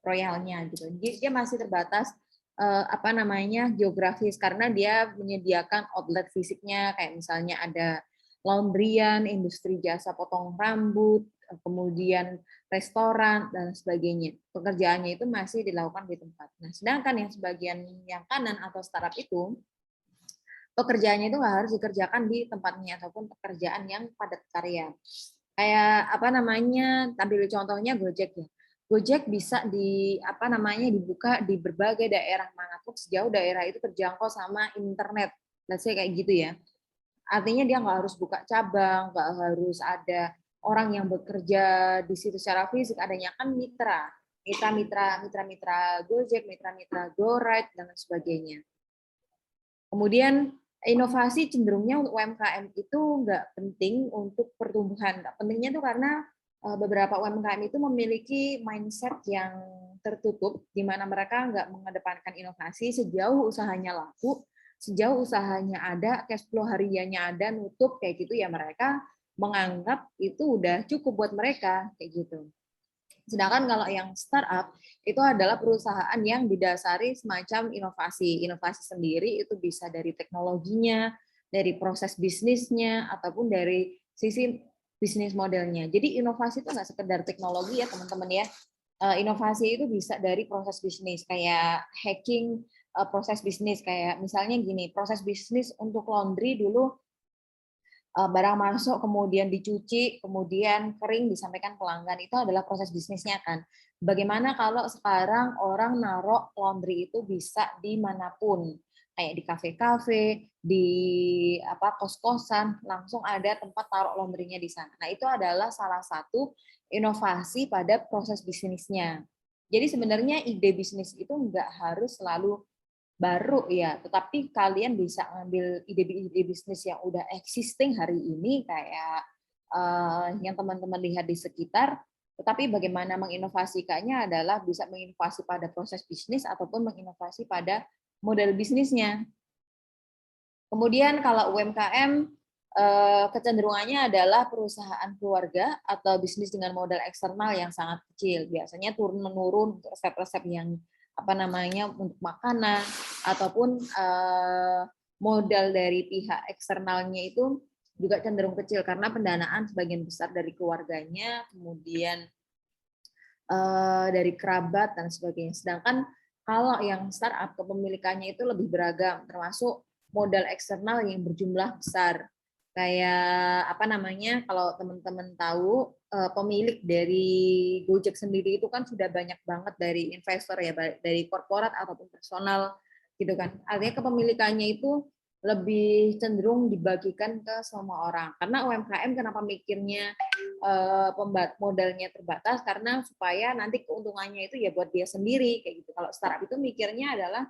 royalnya gitu. Dia masih terbatas apa namanya geografis karena dia menyediakan outlet fisiknya kayak misalnya ada laundryan, industri jasa potong rambut, kemudian restoran dan sebagainya. Pekerjaannya itu masih dilakukan di tempat. Nah, sedangkan yang sebagian yang kanan atau startup itu pekerjaannya itu nggak harus dikerjakan di tempatnya ataupun pekerjaan yang padat karya. Kayak apa namanya? Ambil contohnya Gojek ya. Gojek bisa di apa namanya dibuka di berbagai daerah manapun sejauh daerah itu terjangkau sama internet. Let's say kayak gitu ya. Artinya dia nggak harus buka cabang, nggak harus ada orang yang bekerja di situ secara fisik, adanya kan mitra, mitra Gojek, mitra-mitra GoRide dan sebagainya. Kemudian inovasi cenderungnya untuk UMKM itu nggak penting untuk pertumbuhan. Nggak pentingnya itu karena beberapa UMKM itu memiliki mindset yang tertutup, di mana mereka nggak mengedepankan inovasi sejauh usahanya laku, sejauh usahanya ada, cash flow hariannya ada, nutup kayak gitu ya mereka menganggap itu udah cukup buat mereka kayak gitu. Sedangkan kalau yang startup itu adalah perusahaan yang didasari semacam inovasi. Inovasi sendiri itu bisa dari teknologinya, dari proses bisnisnya, ataupun dari sisi bisnis modelnya. Jadi inovasi itu nggak sekedar teknologi ya teman-teman ya. Inovasi itu bisa dari proses bisnis, kayak hacking proses bisnis. Kayak misalnya gini, proses bisnis untuk laundry dulu barang masuk, kemudian dicuci, kemudian kering, disampaikan pelanggan, itu adalah proses bisnisnya kan. Bagaimana kalau sekarang orang naruh laundry itu bisa dimanapun, kayak di kafe-kafe, di apa kos-kosan, langsung ada tempat taruh laundrynya di sana. Nah itu adalah salah satu inovasi pada proses bisnisnya. Jadi sebenarnya ide bisnis itu nggak harus selalu baru ya, tetapi kalian bisa ngambil ide-ide bisnis yang udah existing hari ini kayak yang teman-teman lihat di sekitar, tetapi bagaimana menginovasikannya adalah bisa menginovasi pada proses bisnis ataupun menginovasi pada model bisnisnya. Kemudian kalau UMKM kecenderungannya adalah perusahaan keluarga atau bisnis dengan modal eksternal yang sangat kecil. Biasanya turun-menurun untuk resep-resep yang apa namanya untuk makanan ataupun modal dari pihak eksternalnya itu juga cenderung kecil karena pendanaan sebagian besar dari keluarganya, kemudian dari kerabat dan sebagainya. Sedangkan kalau yang startup kepemilikannya itu lebih beragam, termasuk modal eksternal yang berjumlah besar. Kayak apa namanya? Kalau teman-teman tahu, pemilik dari Gojek sendiri itu kan sudah banyak banget dari investor ya, dari korporat ataupun personal gitu kan. Artinya kepemilikannya itu lebih cenderung dibagikan ke semua orang. Karena UMKM kenapa mikirnya modalnya terbatas karena supaya nanti keuntungannya itu ya buat dia sendiri kayak gitu. Kalau startup itu mikirnya adalah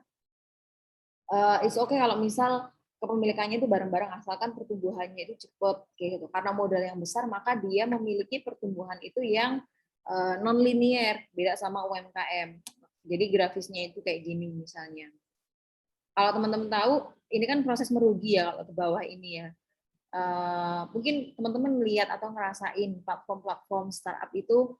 it's okay kalau misal kepemilikannya itu bareng-bareng asalkan pertumbuhannya itu cepat kayak gitu. Karena modal yang besar maka dia memiliki pertumbuhan itu yang non linear, beda sama UMKM. Jadi grafisnya itu kayak gini misalnya. Kalau teman-teman tahu, ini kan proses merugi ya kalau ke bawah ini ya. Mungkin teman-teman melihat atau ngerasain platform-platform startup itu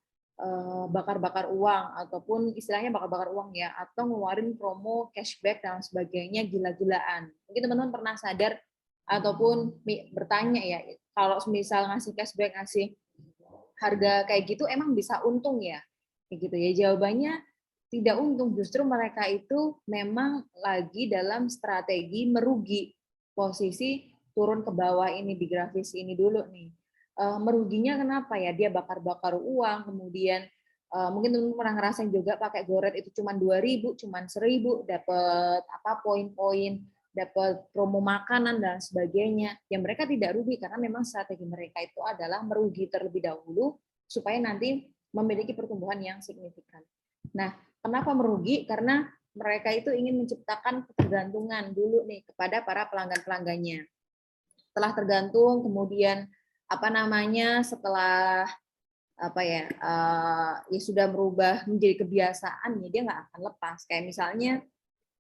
bakar-bakar uang ataupun istilahnya bakar-bakar uang ya, atau ngeluarin promo cashback dan sebagainya gila-gilaan. Mungkin teman-teman pernah sadar ataupun bertanya ya, kalau misal ngasih cashback, ngasih harga kayak gitu emang bisa untung ya? Kayak gitu ya. Jawabannya tidak untung, justru mereka itu memang lagi dalam strategi merugi. Posisi turun ke bawah ini di grafis ini dulu nih. Meruginya kenapa ya? Dia bakar-bakar uang, kemudian mungkin teman-teman pernah ngerasain juga pakai goret itu cuma 2.000, cuma 1.000 dapat apa poin-poin, dapat promo makanan dan sebagainya. Yang mereka tidak rugi karena memang strategi mereka itu adalah merugi terlebih dahulu supaya nanti memiliki pertumbuhan yang signifikan. Nah, kenapa merugi? Karena mereka itu ingin menciptakan ketergantungan dulu nih kepada para pelanggan-pelanggannya. Setelah tergantung, kemudian apa namanya, setelah apa ya, ya sudah berubah menjadi kebiasaan, ya dia nggak akan lepas. Kayak misalnya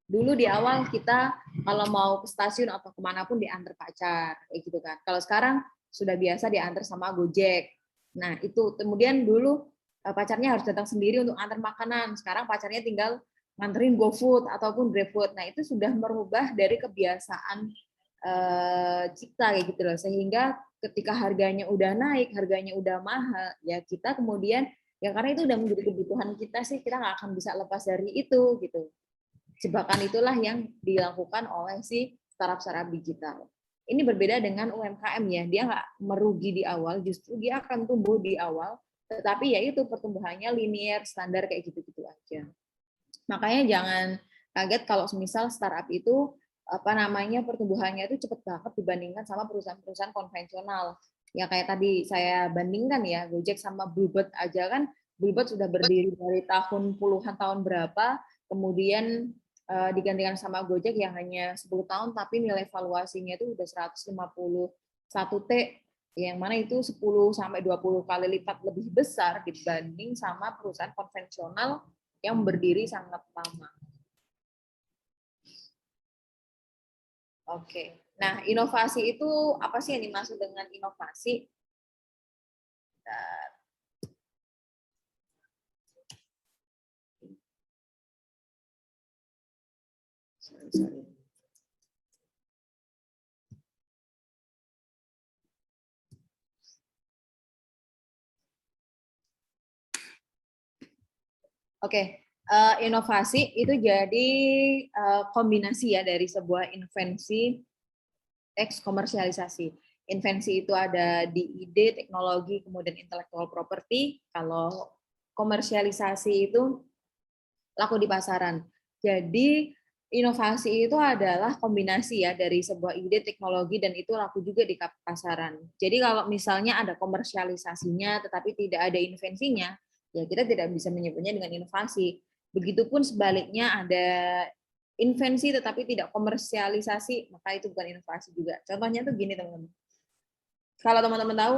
dulu di awal kita kalau mau ke stasiun atau kemanapun diantar pacar, kayak gitu kan. Kalau sekarang sudah biasa diantar sama Gojek. Nah itu kemudian dulu pacarnya harus datang sendiri untuk antar makanan. Sekarang pacarnya tinggal nganterin GoFood ataupun GrabFood. Nah itu sudah merubah dari kebiasaan kita kayak gitu loh. Sehingga ketika harganya udah naik, harganya udah mahal, ya kita kemudian ya karena itu udah menjadi kebutuhan kita sih, kita nggak akan bisa lepas dari itu gitu. Jebakan itulah yang dilakukan oleh si startup-startup digital. Ini berbeda dengan UMKM ya, dia nggak merugi di awal, justru dia akan tumbuh di awal, tetapi ya itu pertumbuhannya linear, standar kayak gitu-gitu aja. Makanya jangan kaget kalau semisal startup itu apa namanya pertumbuhannya itu cepat banget dibandingkan sama perusahaan-perusahaan konvensional. Ya kayak tadi saya bandingkan ya, Gojek sama Bluebird aja kan, Bluebird sudah berdiri dari tahun puluhan tahun berapa, kemudian digantikan sama Gojek yang hanya 10 tahun, tapi nilai valuasinya itu udah 151 T, yang mana itu 10 sampai 20 kali lipat lebih besar dibanding sama perusahaan konvensional yang berdiri sangat lama. Oke. Nah, inovasi itu apa sih yang dimaksud dengan inovasi? Sorry. Oke, inovasi itu jadi kombinasi ya dari sebuah invensi X komersialisasi. Invensi itu ada di ide, teknologi, kemudian intellectual property. Kalau komersialisasi itu laku di pasaran. Jadi inovasi itu adalah kombinasi ya dari sebuah ide, teknologi, dan itu laku juga di pasaran. Jadi kalau misalnya ada komersialisasinya tetapi tidak ada invensinya, ya kita tidak bisa menyebutnya dengan inovasi. Begitupun sebaliknya ada invensi tetapi tidak komersialisasi, maka itu bukan inovasi juga. Contohnya tuh gini teman-teman. Kalau teman-teman tahu,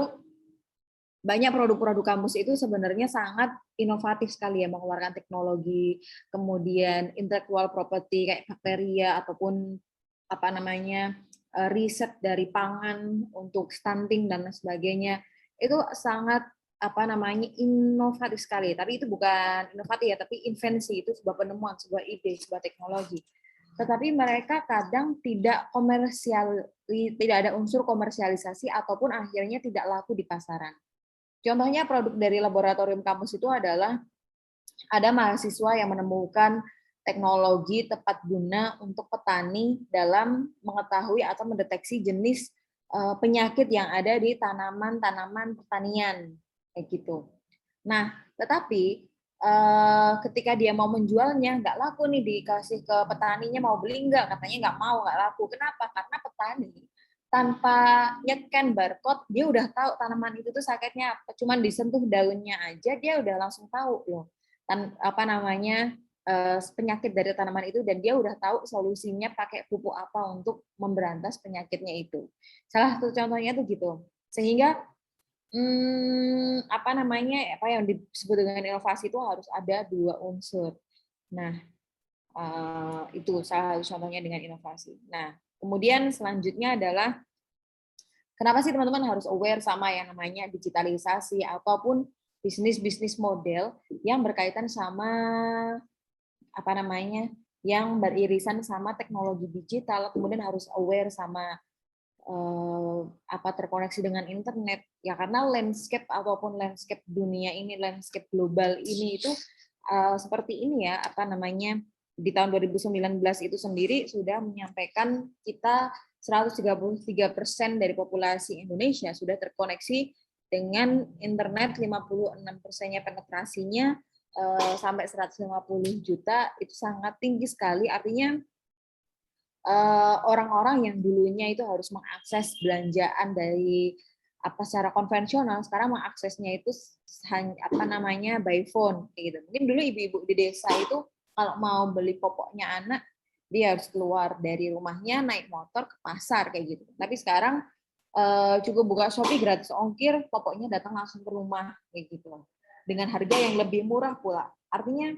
banyak produk-produk kampus itu sebenarnya sangat inovatif sekali ya, mengeluarkan teknologi, kemudian intellectual property kayak bakteria ataupun apa namanya riset dari pangan untuk stunting dan sebagainya. Itu sangat apa namanya inovatif sekali. Tapi itu bukan inovatif ya, tapi invensi, itu sebuah penemuan, sebuah ide, sebuah teknologi. Tetapi mereka kadang tidak komersial, tidak ada unsur komersialisasi ataupun akhirnya tidak laku di pasaran. Contohnya produk dari laboratorium kampus itu adalah ada mahasiswa yang menemukan teknologi tepat guna untuk petani dalam mengetahui atau mendeteksi jenis penyakit yang ada di tanaman-tanaman pertanian kayak gitu. Nah, tetapi ketika dia mau menjualnya nggak laku nih, dikasih ke petaninya, mau beli nggak, katanya nggak mau, nggak laku. Kenapa? Karena petani tanpa nyekan barcode dia udah tahu tanaman itu tuh sakitnya apa. Cuman disentuh daunnya aja dia udah langsung tahu loh apa namanya penyakit dari tanaman itu, dan dia udah tahu solusinya pakai pupuk apa untuk memberantas penyakitnya itu. Salah satu contohnya tuh gitu. Sehingga apa namanya, apa yang disebut dengan inovasi itu harus ada dua unsur. Nah, itu salah satu contohnya dengan inovasi. Nah, kemudian selanjutnya adalah kenapa sih teman-teman harus aware sama yang namanya digitalisasi ataupun bisnis model yang berkaitan sama apa namanya, yang beririsan sama teknologi digital, kemudian harus aware sama terkoneksi dengan internet? Ya karena landscape ataupun landscape dunia ini, landscape global ini itu seperti ini ya, di tahun 2019 itu sendiri sudah menyampaikan kita 133% dari populasi Indonesia sudah terkoneksi dengan internet, 56%-nya penetrasinya sampai 150 juta, itu sangat tinggi sekali. Artinya orang-orang yang dulunya itu harus mengakses belanjaan dari secara konvensional, sekarang mengaksesnya itu by phone gitu. Mungkin dulu ibu-ibu di desa itu kalau mau beli popoknya anak, dia harus keluar dari rumahnya naik motor ke pasar kayak gitu. Tapi sekarang cukup buka Shopee gratis ongkir, popoknya datang langsung ke rumah kayak gitu. Dengan harga yang lebih murah pula. Artinya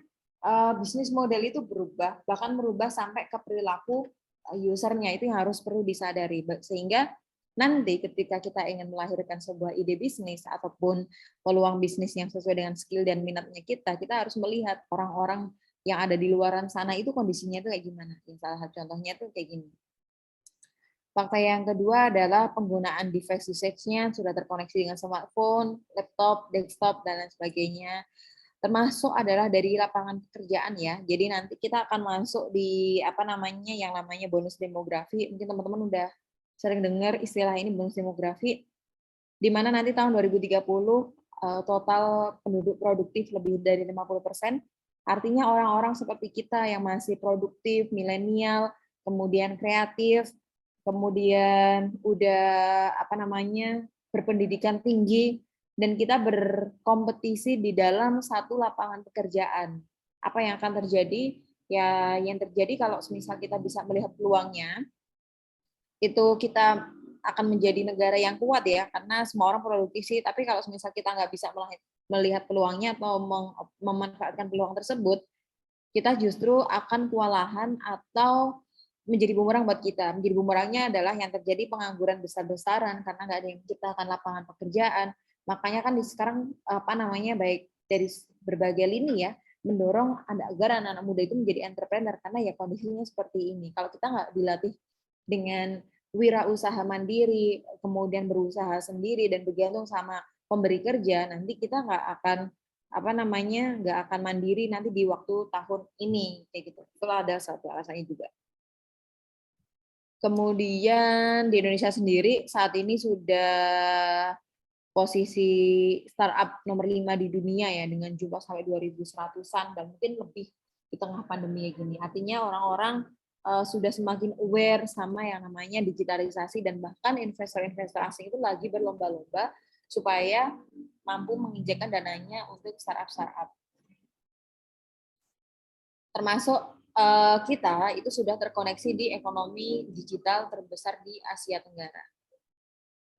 bisnis model itu berubah, bahkan merubah sampai ke perilaku usernya, itu yang harus perlu disadari. Sehingga nanti ketika kita ingin melahirkan sebuah ide bisnis ataupun peluang bisnis yang sesuai dengan skill dan minatnya kita harus melihat orang-orang yang ada di luaran sana itu kondisinya itu kayak gimana. Salah satu contohnya itu kayak gini. Fakta yang kedua adalah penggunaan device usage-nya sudah terkoneksi dengan smartphone, laptop, desktop, dan lain sebagainya. Termasuk adalah dari lapangan pekerjaan ya. Jadi nanti kita akan masuk di yang namanya bonus demografi. Mungkin teman-teman udah sering dengar istilah ini, bonus demografi, di mana nanti tahun 2030 total penduduk produktif lebih dari 50%. Artinya orang-orang seperti kita yang masih produktif, milenial, kemudian kreatif, kemudian udah berpendidikan tinggi, dan kita berkompetisi di dalam satu lapangan pekerjaan. Apa yang akan terjadi? Ya, yang terjadi kalau misal kita bisa melihat peluangnya, itu kita akan menjadi negara yang kuat ya, karena semua orang produktif sih, tapi kalau misal kita nggak bisa melihat peluangnya atau memanfaatkan peluang tersebut, kita justru akan kewalahan atau menjadi bumerang buat kita. Menjadi bumerangnya adalah yang terjadi pengangguran besar-besaran karena nggak ada yang menciptakan lapangan pekerjaan. Makanya kan sekarang baik dari berbagai lini ya, mendorong agar anak-anak muda itu menjadi entrepreneur karena ya kondisinya seperti ini. Kalau kita nggak dilatih dengan wirausaha mandiri, kemudian berusaha sendiri dan bergantung sama pemberi kerja, nanti kita nggak akan nggak akan mandiri nanti di waktu tahun ini kayak gitu. Itulah ada satu alasannya juga. Kemudian di Indonesia sendiri saat ini sudah posisi startup nomor 5 di dunia ya, dengan jumlah sampai 2.100-an dan mungkin lebih di tengah pandemi gini. Artinya orang-orang sudah semakin aware sama yang namanya digitalisasi, dan bahkan investor-investor asing itu lagi berlomba-lomba supaya mampu menginjekkan dananya untuk startup-startup. Termasuk kita itu sudah terkoneksi di ekonomi digital terbesar di Asia Tenggara.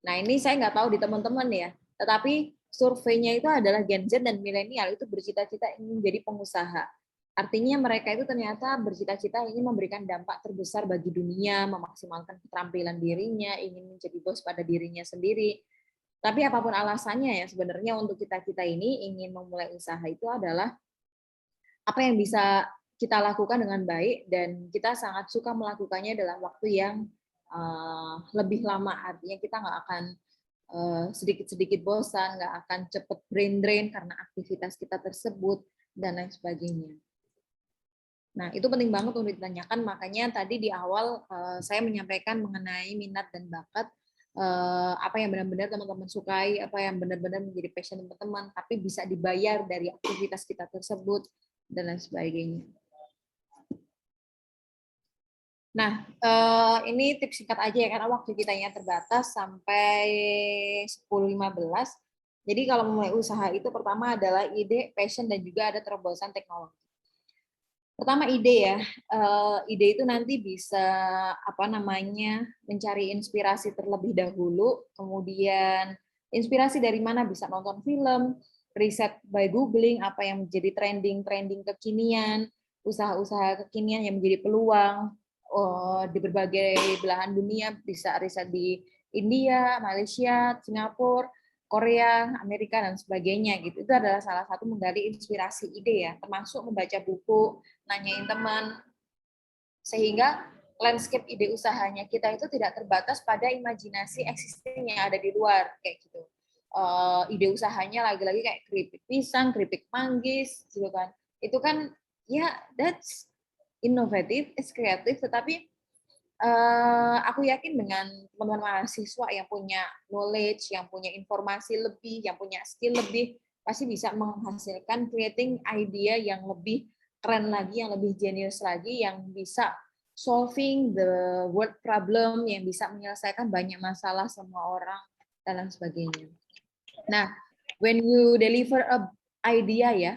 Nah, ini saya nggak tahu di teman-teman ya, tetapi surveinya itu adalah Gen Z dan milenial itu bercita-cita ingin menjadi pengusaha. Artinya mereka itu ternyata bercita-cita ingin memberikan dampak terbesar bagi dunia, memaksimalkan keterampilan dirinya, ingin menjadi bos pada dirinya sendiri. Tapi apapun alasannya ya, sebenarnya untuk kita-kita ini ingin memulai usaha itu adalah apa yang bisa kita lakukan dengan baik, dan kita sangat suka melakukannya dalam waktu yang lebih lama. Artinya kita nggak akan sedikit-sedikit bosan, nggak akan cepat brain drain karena aktivitas kita tersebut, dan lain sebagainya. Nah, itu penting banget untuk ditanyakan, makanya tadi di awal saya menyampaikan mengenai minat dan bakat, apa yang benar-benar teman-teman sukai, apa yang benar-benar menjadi passion teman-teman, tapi bisa dibayar dari aktivitas kita tersebut, dan lain sebagainya. Nah, ini tips singkat aja ya, karena waktu kita yang terbatas sampai 10.15. Jadi kalau memulai usaha itu pertama adalah ide, passion, dan juga ada terobosan teknologi. Pertama ide ya, ide itu nanti bisa mencari inspirasi terlebih dahulu, kemudian inspirasi dari mana, bisa nonton film, riset by googling apa yang menjadi trending kekinian, usaha-usaha kekinian yang menjadi peluang di berbagai belahan dunia, bisa riset di India, Malaysia, Singapura, Korea, Amerika, dan sebagainya gitu. Itu adalah salah satu menggali inspirasi ide ya, termasuk membaca buku, nanyain teman, sehingga landscape ide usahanya kita itu tidak terbatas pada imajinasi existing yang ada di luar kayak gitu. Ide usahanya lagi-lagi kayak keripik pisang, keripik manggis gitu kan. Itu kan ya that's inovatif, it's kreatif, tetapi aku yakin dengan teman-teman mahasiswa yang punya knowledge, yang punya informasi lebih, yang punya skill lebih, pasti bisa menghasilkan creating idea yang lebih keren lagi, yang lebih genius lagi, yang bisa solving the world problem, yang bisa menyelesaikan banyak masalah semua orang, dan lain sebagainya. Nah, when you deliver a idea ya,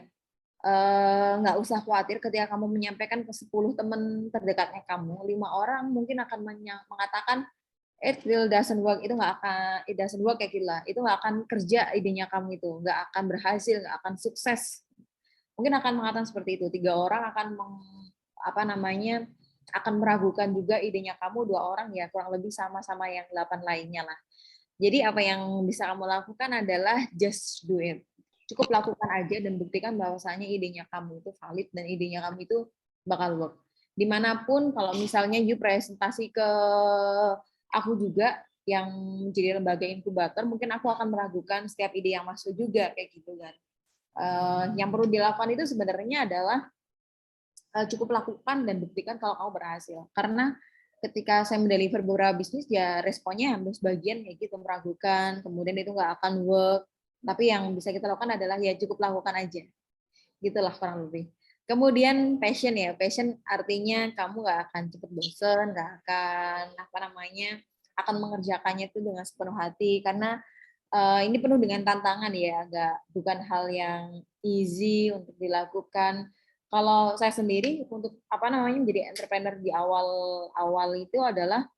nggak usah khawatir ketika kamu menyampaikan ke 10 teman terdekatnya kamu, 5 orang mungkin akan mengatakan it will doesn't work, itu nggak akan, it doesn't work kayak gila, itu nggak akan kerja idenya kamu itu, nggak akan berhasil, nggak akan sukses. Mungkin akan mengatakan seperti itu. 3 orang akan akan meragukan juga idenya kamu, 2 orang ya kurang lebih sama-sama yang 8 lainnya lah. Jadi apa yang bisa kamu lakukan adalah just do it. Cukup lakukan aja dan buktikan bahwasanya idenya kamu itu valid dan idenya kamu itu bakal work. Dimanapun kalau misalnya you presentasi ke aku juga yang menjadi lembaga inkubator, mungkin aku akan meragukan setiap ide yang masuk juga kayak gitu kan. Yang perlu dilakukan itu sebenarnya adalah cukup lakukan dan buktikan kalau kamu berhasil. Karena ketika saya mendeliver beberapa bisnis, ya responnya hampir sebagian kayak gitu, meragukan, kemudian itu nggak akan work. Tapi yang bisa kita lakukan adalah ya cukup lakukan aja. Gitulah kurang lebih. Kemudian passion ya, passion artinya kamu nggak akan cepet bosen, nggak akan akan mengerjakannya itu dengan sepenuh hati karena ini penuh dengan tantangan ya, bukan hal yang easy untuk dilakukan. Kalau saya sendiri untuk menjadi entrepreneur di awal itu adalah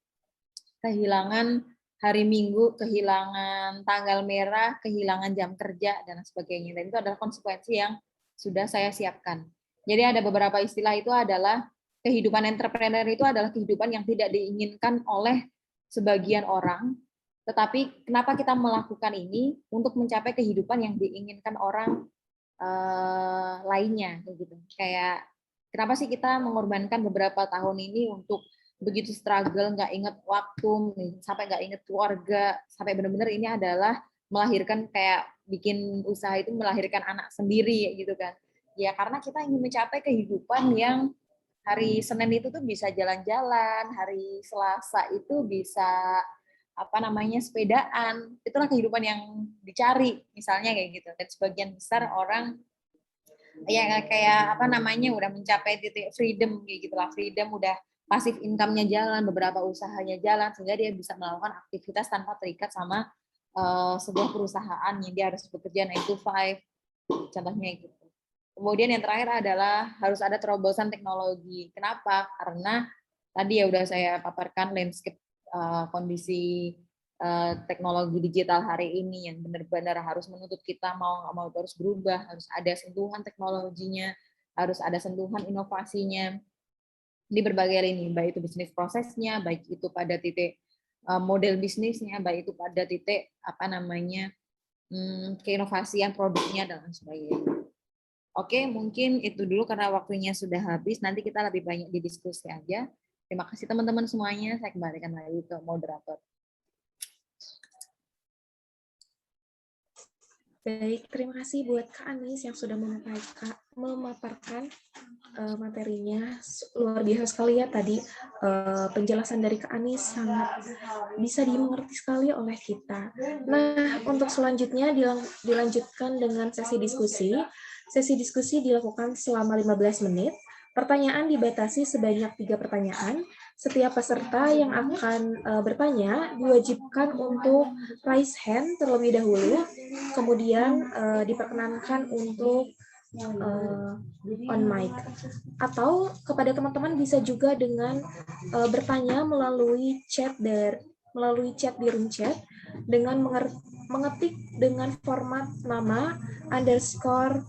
kehilangan hari Minggu, kehilangan tanggal merah, kehilangan jam kerja dan sebagainya. Dan itu adalah konsekuensi yang sudah saya siapkan. Jadi ada beberapa istilah itu adalah kehidupan entrepreneur itu adalah kehidupan yang tidak diinginkan oleh sebagian orang, tetapi kenapa kita melakukan ini untuk mencapai kehidupan yang diinginkan orang lainnya, gitu. Kayak kenapa sih kita mengorbankan beberapa tahun ini untuk begitu struggle, nggak inget waktu, sampai nggak inget keluarga, sampai benar-benar ini adalah melahirkan kayak bikin usaha itu melahirkan anak sendiri, gitu kan. Ya karena kita ingin mencapai kehidupan yang hari Senin itu tuh bisa jalan-jalan, hari Selasa itu bisa sepedaan, itulah kehidupan yang dicari misalnya kayak gitu. Dan sebagian besar orang ya kayak udah mencapai titik freedom kayak gitulah, freedom udah pasif income-nya jalan, beberapa usahanya jalan sehingga dia bisa melakukan aktivitas tanpa terikat sama sebuah perusahaan yang dia harus bekerja 9 to 5 contohnya gitu. Kemudian yang terakhir adalah harus ada terobosan teknologi. Kenapa? Karena tadi ya udah saya paparkan landscape kondisi teknologi digital hari ini yang benar-benar harus menuntut kita mau nggak mau terus berubah, harus ada sentuhan teknologinya, harus ada sentuhan inovasinya di berbagai lini, baik itu bisnis prosesnya, baik itu pada titik model bisnisnya, baik itu pada titik keinovasian produknya dan lain sebagainya. Oke, mungkin itu dulu karena waktunya sudah habis. Nanti kita lebih banyak didiskusi aja. Terima kasih teman-teman semuanya. Saya kembalikan lagi ke moderator. Baik, terima kasih buat Kak Anis yang sudah memaparkan materinya. Luar biasa sekali ya tadi penjelasan dari Kak Anis sangat bisa dimengerti sekali oleh kita. Nah, untuk selanjutnya dilanjutkan dengan sesi diskusi. Sesi diskusi dilakukan selama 15 menit. Pertanyaan dibatasi sebanyak 3 pertanyaan. Setiap peserta yang akan bertanya diwajibkan untuk raise hand terlebih dahulu, kemudian diperkenankan untuk on mic. Atau kepada teman-teman bisa juga dengan bertanya melalui chat di room chat dengan mengetik dengan format nama underscore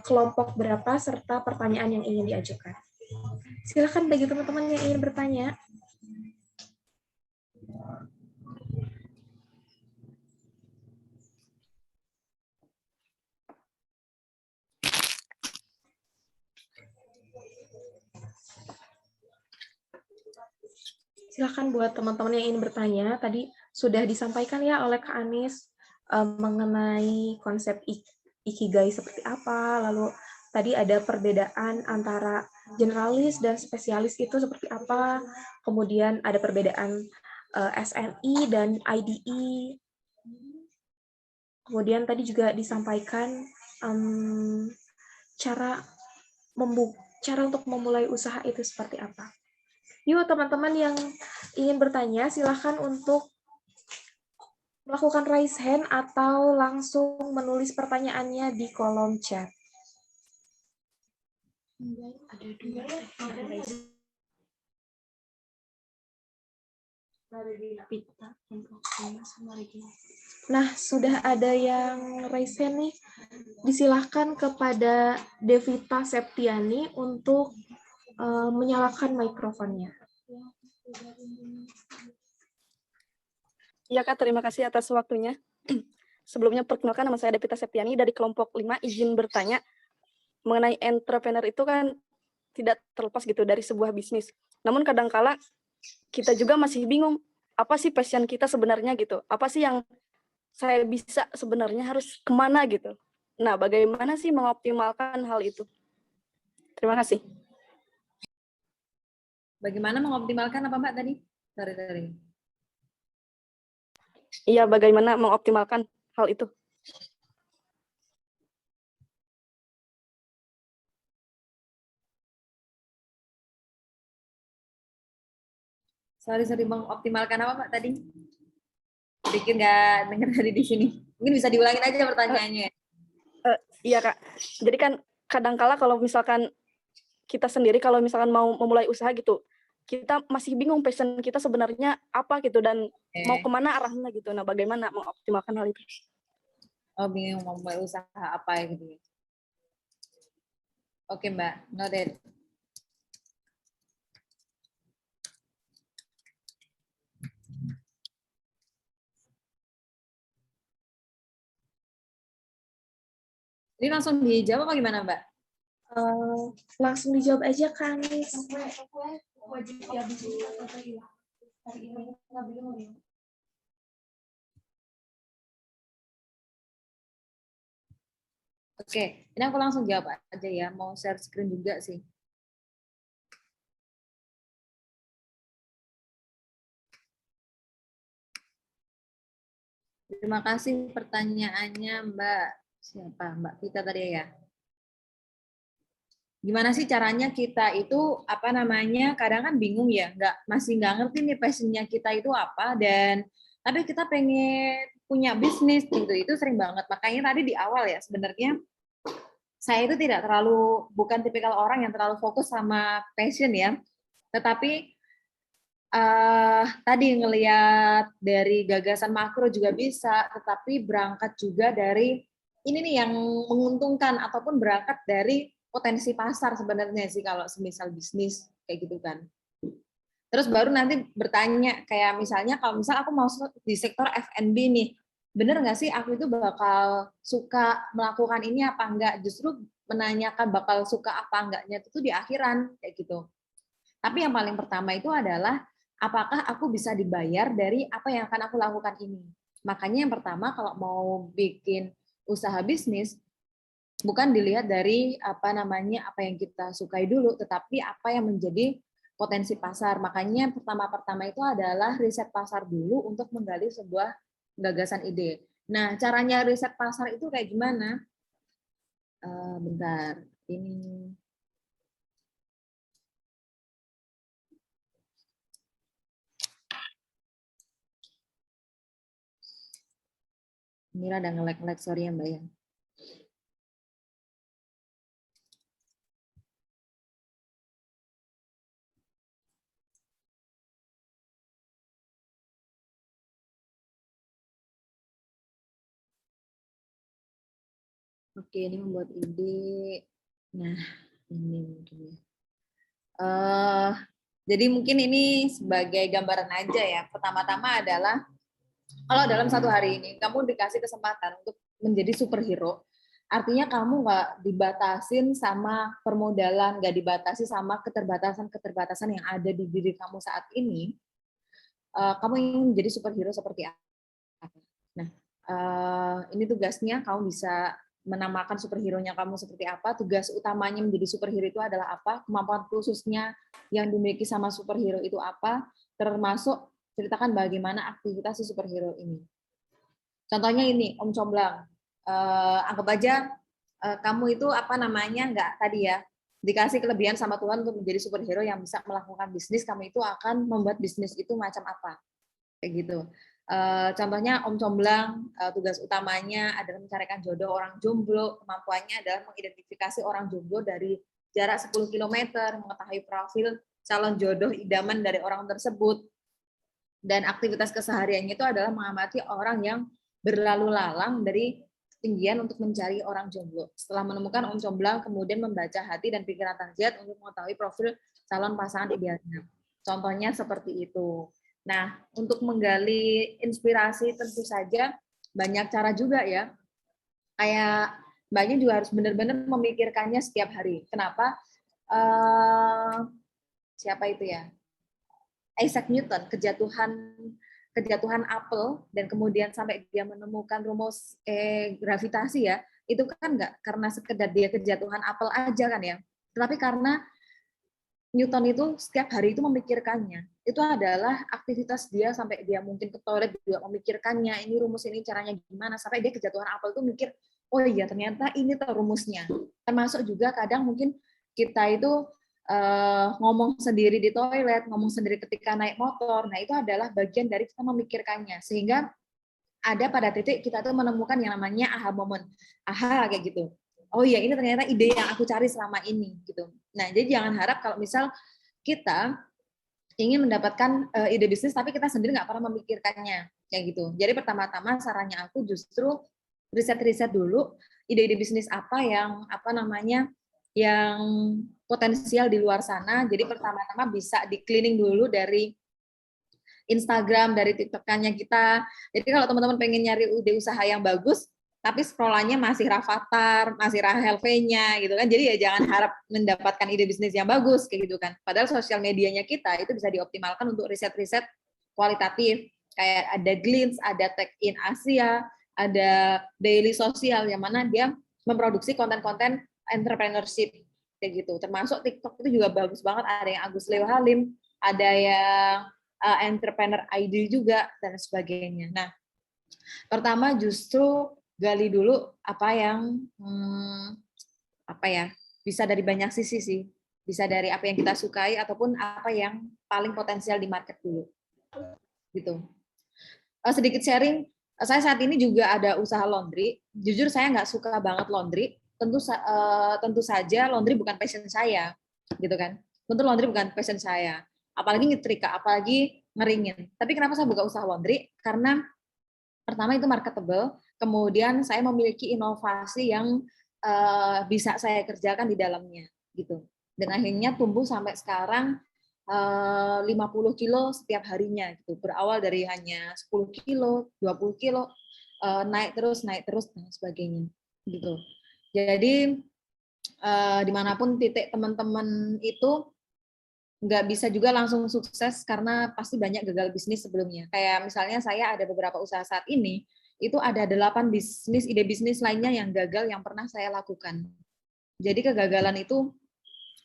kelompok berapa serta pertanyaan yang ingin diajukan. Silakan bagi teman-teman yang ingin bertanya. Silakan buat teman-teman yang ingin bertanya, tadi sudah disampaikan ya oleh Kak Anis mengenai konsep ikigai seperti apa, lalu tadi ada perbedaan antara generalis dan spesialis itu seperti apa, kemudian ada perbedaan SNI dan IDE, kemudian tadi juga disampaikan cara untuk memulai usaha itu seperti apa. Yuk teman-teman yang ingin bertanya, silahkan untuk melakukan raise hand atau langsung menulis pertanyaannya di kolom chat. Nah, sudah ada yang raise hand nih. Disilahkan kepada Devita Septiani untuk menyalakan mikrofonnya. Iya Kak, terima kasih atas waktunya. Sebelumnya perkenalkan, nama saya Devita Septiani dari kelompok 5, izin bertanya mengenai entrepreneur itu kan tidak terlepas gitu dari sebuah bisnis. Namun kadangkala kita juga masih bingung, apa sih passion kita sebenarnya gitu? Apa sih yang saya bisa sebenarnya harus kemana gitu? Nah, bagaimana sih mengoptimalkan hal itu? Terima kasih. Bagaimana mengoptimalkan apa Mbak tadi? Sorry. Iya, bagaimana mengoptimalkan hal itu? Sorry, mengoptimalkan apa Mbak tadi? Sedikit nggak dengar dari di sini. Mungkin bisa diulangin aja pertanyaannya. Iya Kak, jadi kan kadangkala kalau misalkan kita sendiri kalau misalkan mau memulai usaha gitu, kita masih bingung passion kita sebenarnya apa gitu dan mau kemana arahnya gitu. Nah, bagaimana mengoptimalkan hal itu? Oh, bingung mau memulai usaha apa ya gitu ya. Oke Mbak, noted. Ini langsung dijawab apa gimana Mbak? Langsung dijawab aja Kak Anis. Oke, ini aku langsung jawab aja ya. Mau share screen juga sih. Terima kasih pertanyaannya Mbak. Siapa? Mbak Vita tadi ya. Gimana sih caranya kita itu kadang kan bingung ya, masih nggak ngerti nih passionnya kita itu apa, dan tapi kita pengen punya bisnis gitu, itu sering banget. Makanya tadi di awal ya sebenarnya saya itu bukan tipikal orang yang terlalu fokus sama passion ya, tetapi tadi ngelihat dari gagasan makro juga bisa, tetapi berangkat juga dari ini nih yang menguntungkan ataupun berangkat dari potensi pasar sebenarnya sih kalau semisal bisnis kayak gitu kan. Terus baru nanti bertanya kayak misalnya kalau misal aku mau di sektor F&B nih, bener nggak sih aku itu bakal suka melakukan ini apa enggak? Justru menanyakan bakal suka apa enggaknya itu di akhiran kayak gitu. Tapi yang paling pertama itu adalah apakah aku bisa dibayar dari apa yang akan aku lakukan ini. Makanya yang pertama kalau mau bikin usaha bisnis, bukan dilihat dari apa yang kita sukai dulu, tetapi apa yang menjadi potensi pasar. Makanya pertama itu adalah riset pasar dulu untuk menggali sebuah gagasan ide. Nah, caranya riset pasar itu kayak gimana? Bentar, ini ada nge-lag, sorry ya Mbak ya. Oke, ini membuat ide. Nah, ini mungkin ya. Jadi mungkin ini sebagai gambaran aja ya. Pertama-tama adalah kalau dalam satu hari ini kamu dikasih kesempatan untuk menjadi superhero, Artinya kamu nggak dibatasin sama permodalan, nggak dibatasi sama keterbatasan-keterbatasan yang ada di diri kamu saat ini. Kamu ingin menjadi superhero seperti apa? Nah, ini tugasnya kamu bisa menamakan superhero-nya kamu seperti apa, tugas utamanya menjadi superhero itu adalah apa, kemampuan khususnya yang dimiliki sama superhero itu apa, termasuk ceritakan bagaimana aktivitas si superhero ini. Contohnya ini, Om Comblang. Anggap aja kamu itu apa namanya, nggak tadi ya, dikasih kelebihan sama Tuhan untuk menjadi superhero yang bisa melakukan bisnis, kamu itu akan membuat bisnis itu macam apa. Kayak gitu. Contohnya Om Comblang, tugas utamanya adalah mencarikan jodoh orang jomblo, kemampuannya adalah mengidentifikasi orang jomblo dari jarak 10 km, mengetahui profil calon jodoh idaman dari orang tersebut, dan aktivitas kesehariannya itu adalah mengamati orang yang berlalu lalang dari ketinggian untuk mencari orang jomblo. Setelah menemukan Om Comblang, kemudian membaca hati dan pikiran target untuk mengetahui profil calon pasangan idealnya. Contohnya seperti itu. Nah, untuk menggali inspirasi tentu saja banyak cara juga ya. Kayak Mbaknya juga harus benar-benar memikirkannya setiap hari. Kenapa? Siapa itu ya? Isaac Newton, kejatuhan apel, dan kemudian sampai dia menemukan rumus gravitasi ya, itu kan nggak karena sekedar dia kejatuhan apel aja kan ya, tetapi karena Newton itu setiap hari itu memikirkannya. Itu adalah aktivitas dia sampai dia mungkin ke toilet juga memikirkannya, ini rumus ini caranya gimana, sampai dia kejatuhan apel itu mikir, oh iya ternyata ini tuh rumusnya. Termasuk juga kadang mungkin kita itu ngomong sendiri di toilet, ngomong sendiri ketika naik motor, nah itu adalah bagian dari kita memikirkannya, sehingga ada pada titik kita tuh menemukan yang namanya aha moment, aha kayak gitu. Oh iya ini ternyata ide yang aku cari selama ini gitu. Nah jadi jangan harap kalau misal kita ingin mendapatkan ide bisnis tapi kita sendiri nggak pernah memikirkannya kayak gitu. Jadi pertama-tama sarannya aku justru riset-riset dulu ide-ide bisnis apa yang yang potensial di luar sana. Jadi pertama-tama bisa di cleaning dulu dari Instagram, dari TikTok-nya kita. Jadi kalau teman-teman pengen nyari ide usaha yang bagus, tapi scrollannya masih Rafathar, masih Rahel V-nya gitu kan. Jadi ya jangan harap mendapatkan ide bisnis yang bagus kayak gitu kan. Padahal sosial medianya kita itu bisa dioptimalkan untuk riset-riset kualitatif. Kayak ada Glints, ada Tech in Asia, ada Daily Social yang mana dia memproduksi konten-konten entrepreneurship kayak gitu. Termasuk TikTok itu juga bagus banget, ada yang Agus Leo Halim, ada yang entrepreneur ID juga dan sebagainya. Nah, pertama justru gali dulu apa yang bisa dari banyak sisi sih. Bisa dari apa yang kita sukai ataupun apa yang paling potensial di market dulu. Gitu. Sedikit sharing, saya saat ini juga ada usaha laundry. Jujur saya nggak suka banget laundry. Tentu saja laundry bukan passion saya, gitu kan. Tentu laundry bukan passion saya. Apalagi nyetrika, apalagi ngeringin. Tapi kenapa saya buka usaha laundry? Karena pertama itu marketable, kemudian saya memiliki inovasi yang bisa saya kerjakan di dalamnya, gitu. Dan akhirnya tumbuh sampai sekarang 50 kilo setiap harinya, gitu. Berawal dari hanya 10 kilo, 20 kilo, naik terus, dan sebagainya, gitu. Jadi dimanapun titik teman-teman itu nggak bisa juga langsung sukses karena pasti banyak gagal bisnis sebelumnya. Kayak misalnya saya ada beberapa usaha saat ini, itu ada 8 ide bisnis lainnya yang gagal yang pernah saya lakukan. Jadi kegagalan itu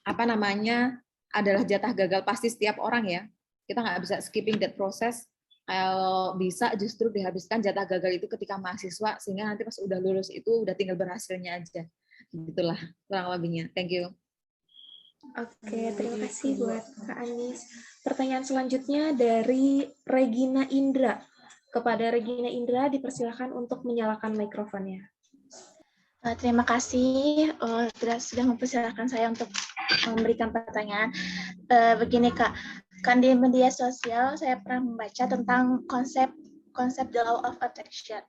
adalah jatah gagal pasti setiap orang ya. Kita nggak bisa skipping that process. Kalau bisa justru dihabiskan jatah gagal itu ketika mahasiswa, sehingga nanti pas udah lulus itu udah tinggal berhasilnya aja. Gitulah kurang lebihnya. Thank you. Oke, terima kasih buat Kak Anis. Pertanyaan selanjutnya dari Regina Indra. Kepada Regina Indra dipersilakan untuk menyalakan mikrofonnya. Terima kasih sudah mempersilahkan saya untuk memberikan pertanyaan. Begini Kak, kan di media sosial saya pernah membaca tentang konsep the law of attraction.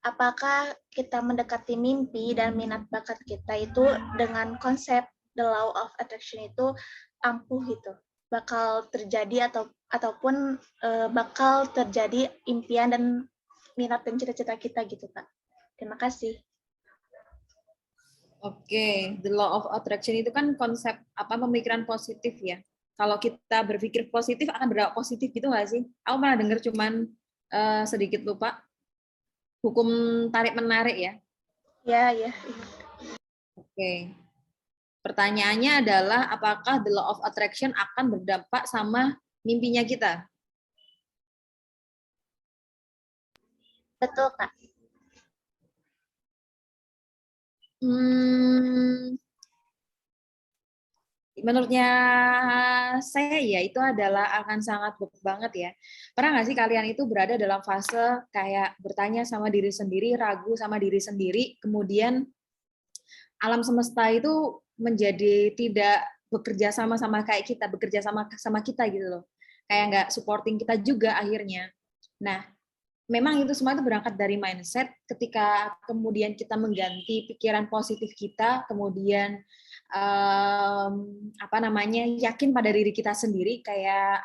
Apakah kita mendekati mimpi dan minat bakat kita itu dengan konsep the law of attraction itu ampuh gitu, bakal terjadi ataupun bakal terjadi impian dan minat dan cita-cita kita gitu Kak. Terima kasih. Oke, the law of attraction itu kan konsep pemikiran positif ya. Kalau kita berpikir positif akan berdampak positif gitu nggak sih? Aku pernah dengar cuman sedikit lupa. Hukum tarik menarik ya. Ya. Oke. Pertanyaannya adalah apakah the law of attraction akan berdampak sama mimpinya kita? Betul, Kak. Menurutnya saya ya itu adalah akan sangat berat banget ya. Pernah nggak sih kalian itu berada dalam fase kayak bertanya sama diri sendiri, ragu sama diri sendiri, kemudian alam semesta itu menjadi tidak bekerja sama kayak kita, bekerja sama kita gitu loh. Kayak nggak supporting kita juga akhirnya. Nah, memang itu semua itu berangkat dari mindset. Ketika kemudian kita mengganti pikiran positif kita, kemudian yakin pada diri kita sendiri, kayak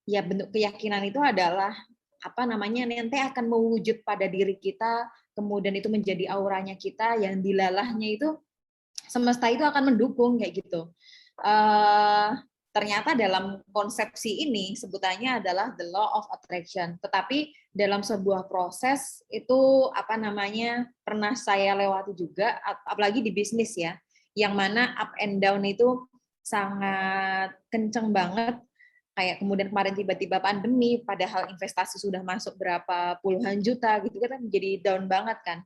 ya bentuk keyakinan itu adalah nanti akan mewujud pada diri kita, kemudian itu menjadi auranya kita, yang dilalahnya itu semesta itu akan mendukung kayak gitu. Ternyata dalam konsepsi ini sebutannya adalah the law of attraction. Tetapi dalam sebuah proses itu pernah saya lewati juga, apalagi di bisnis ya, yang mana up and down itu sangat kenceng banget. Kayak kemudian kemarin tiba-tiba pandemi, padahal investasi sudah masuk berapa puluhan juta gitu kan, menjadi down banget kan.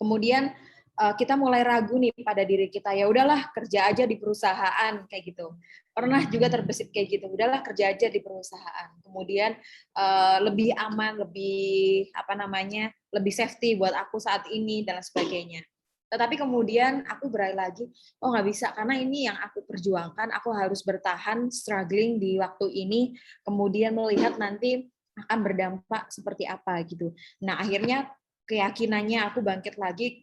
Kemudian kita mulai ragu nih pada diri kita, ya udahlah kerja aja di perusahaan kayak gitu. Pernah juga terbesit kayak gitu, udahlah kerja aja di perusahaan. Kemudian lebih aman, lebih safety buat aku saat ini dan sebagainya. Tetapi kemudian aku beralih lagi, oh nggak bisa karena ini yang aku perjuangkan, aku harus bertahan, struggling di waktu ini, kemudian melihat nanti akan berdampak seperti apa gitu. Nah akhirnya keyakinannya aku bangkit lagi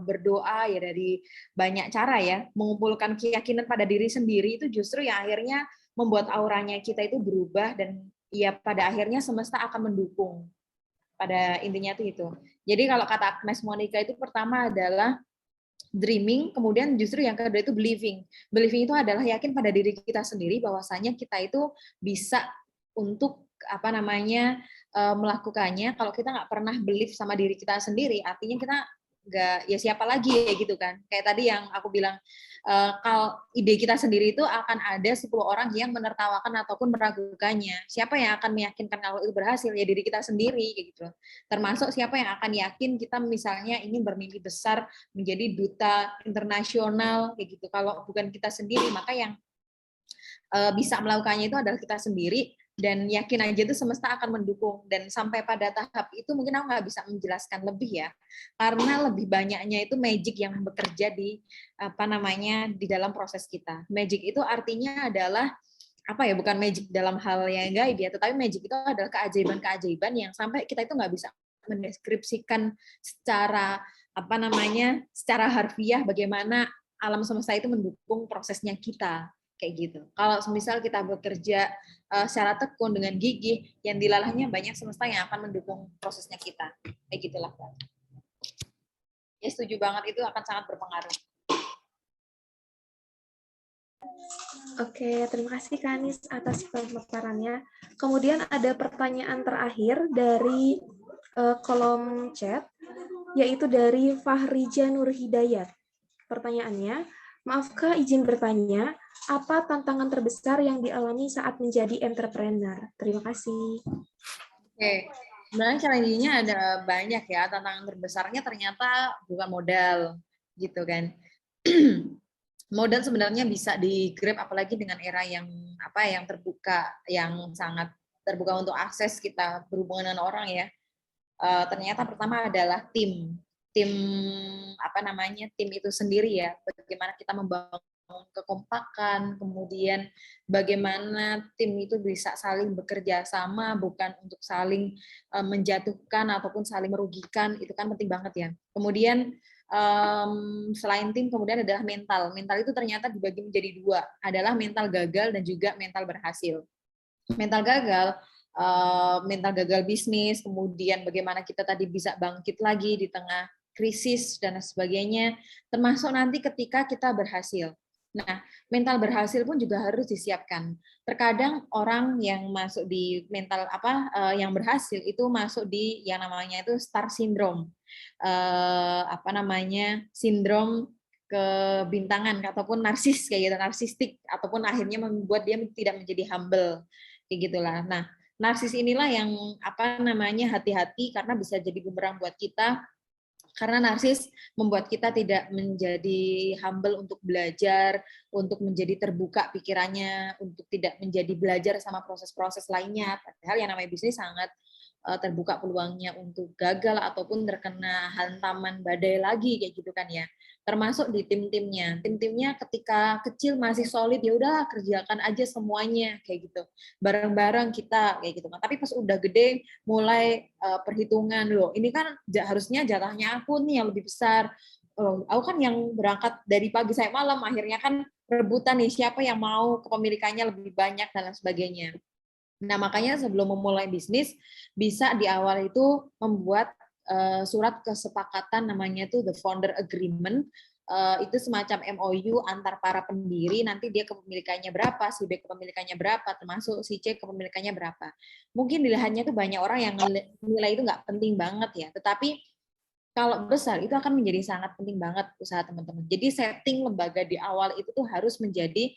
berdoa ya dari banyak cara ya, mengumpulkan keyakinan pada diri sendiri itu justru yang akhirnya membuat auranya kita itu berubah, dan ya pada akhirnya semesta akan mendukung. Pada intinya itu. Jadi kalau kata Agnes Monica itu pertama adalah dreaming, kemudian justru yang kedua itu believing. Believing itu adalah yakin pada diri kita sendiri bahwasanya kita itu bisa untuk melakukannya. Kalau kita nggak pernah believe sama diri kita sendiri, artinya kita nggak, ya siapa lagi ya gitu kan. Kayak tadi yang aku bilang, kalau ide kita sendiri itu akan ada 10 orang yang menertawakan ataupun meragukannya. Siapa yang akan meyakinkan kalau itu berhasil? Ya diri kita sendiri kayak gitu. Termasuk siapa yang akan yakin kita misalnya ingin bermimpi besar menjadi duta internasional kayak gitu. Kalau bukan kita sendiri, maka yang bisa melakukannya itu adalah kita sendiri, dan yakin aja itu semesta akan mendukung. Dan sampai pada tahap itu mungkin aku nggak bisa menjelaskan lebih ya, karena lebih banyaknya itu magic yang bekerja di di dalam proses kita. Magic itu artinya adalah bukan magic dalam hal yang gaib ya, tetapi magic itu adalah keajaiban-keajaiban yang sampai kita itu nggak bisa mendeskripsikan secara secara harfiah bagaimana alam semesta itu mendukung prosesnya kita kayak gitu. Kalau misal kita bekerja secara tekun dengan gigih, yang dilalahnya banyak semesta yang akan mendukung prosesnya kita. Kayak gitulah. Ya setuju banget, itu akan sangat berpengaruh. Oke, terima kasih Kak Anis atas pemaparannya. Kemudian ada pertanyaan terakhir dari kolom chat, yaitu dari Fahrija Nur Hidayat. Pertanyaannya, maaf Kak, izin bertanya, apa tantangan terbesar yang dialami saat menjadi entrepreneur? Terima kasih. Oke, sebenarnya challenge-nya ada banyak ya. Tantangan terbesarnya ternyata bukan modal, gitu kan. Modal sebenarnya bisa di-grab apalagi dengan era yang yang terbuka, yang sangat terbuka untuk akses kita berhubungan dengan orang ya. Ternyata pertama adalah tim itu sendiri ya, bagaimana kita membangun kekompakan, kemudian bagaimana tim itu bisa saling bekerja sama, bukan untuk saling menjatuhkan ataupun saling merugikan, itu kan penting banget ya. Kemudian selain tim, kemudian adalah mental itu ternyata dibagi menjadi dua, adalah mental gagal dan juga mental berhasil. Mental gagal bisnis, kemudian bagaimana kita tadi bisa bangkit lagi di tengah krisis dan sebagainya, termasuk nanti ketika kita berhasil. Nah, mental berhasil pun juga harus disiapkan. Terkadang orang yang masuk di mental yang berhasil itu masuk di yang namanya itu star syndrome, sindrom kebintangan ataupun narsis kayak gitu, narsistik, ataupun akhirnya membuat dia tidak menjadi humble kayak gitulah. Nah, narsis inilah yang hati-hati karena bisa jadi bumerang buat kita. Karena narsis membuat kita tidak menjadi humble untuk belajar, untuk menjadi terbuka pikirannya, untuk tidak menjadi belajar sama proses-proses lainnya. Padahal yang namanya bisnis sangat terbuka peluangnya untuk gagal ataupun terkena hantaman badai lagi kayak gitu kan ya. Termasuk di tim-timnya. Tim-timnya ketika kecil masih solid, ya udah kerjakan aja semuanya kayak gitu. Bareng-bareng kita kayak gitu kan. Tapi pas udah gede mulai perhitungan loh. Ini kan harusnya jatahnya aku nih yang lebih besar. Aku kan yang berangkat dari pagi sampai malam, akhirnya kan rebutan nih siapa yang mau kepemilikannya lebih banyak dan lain sebagainya. Nah, makanya sebelum memulai bisnis, bisa di awal itu membuat surat kesepakatan, namanya itu the founder agreement. Itu semacam MOU antar para pendiri, nanti dia kepemilikannya berapa, si B kepemilikannya berapa, termasuk si C kepemilikannya berapa. Mungkin dilihatnya itu banyak orang yang nilai itu nggak penting banget ya, tetapi kalau besar itu akan menjadi sangat penting banget usaha teman-teman. Jadi setting lembaga di awal itu tuh harus menjadi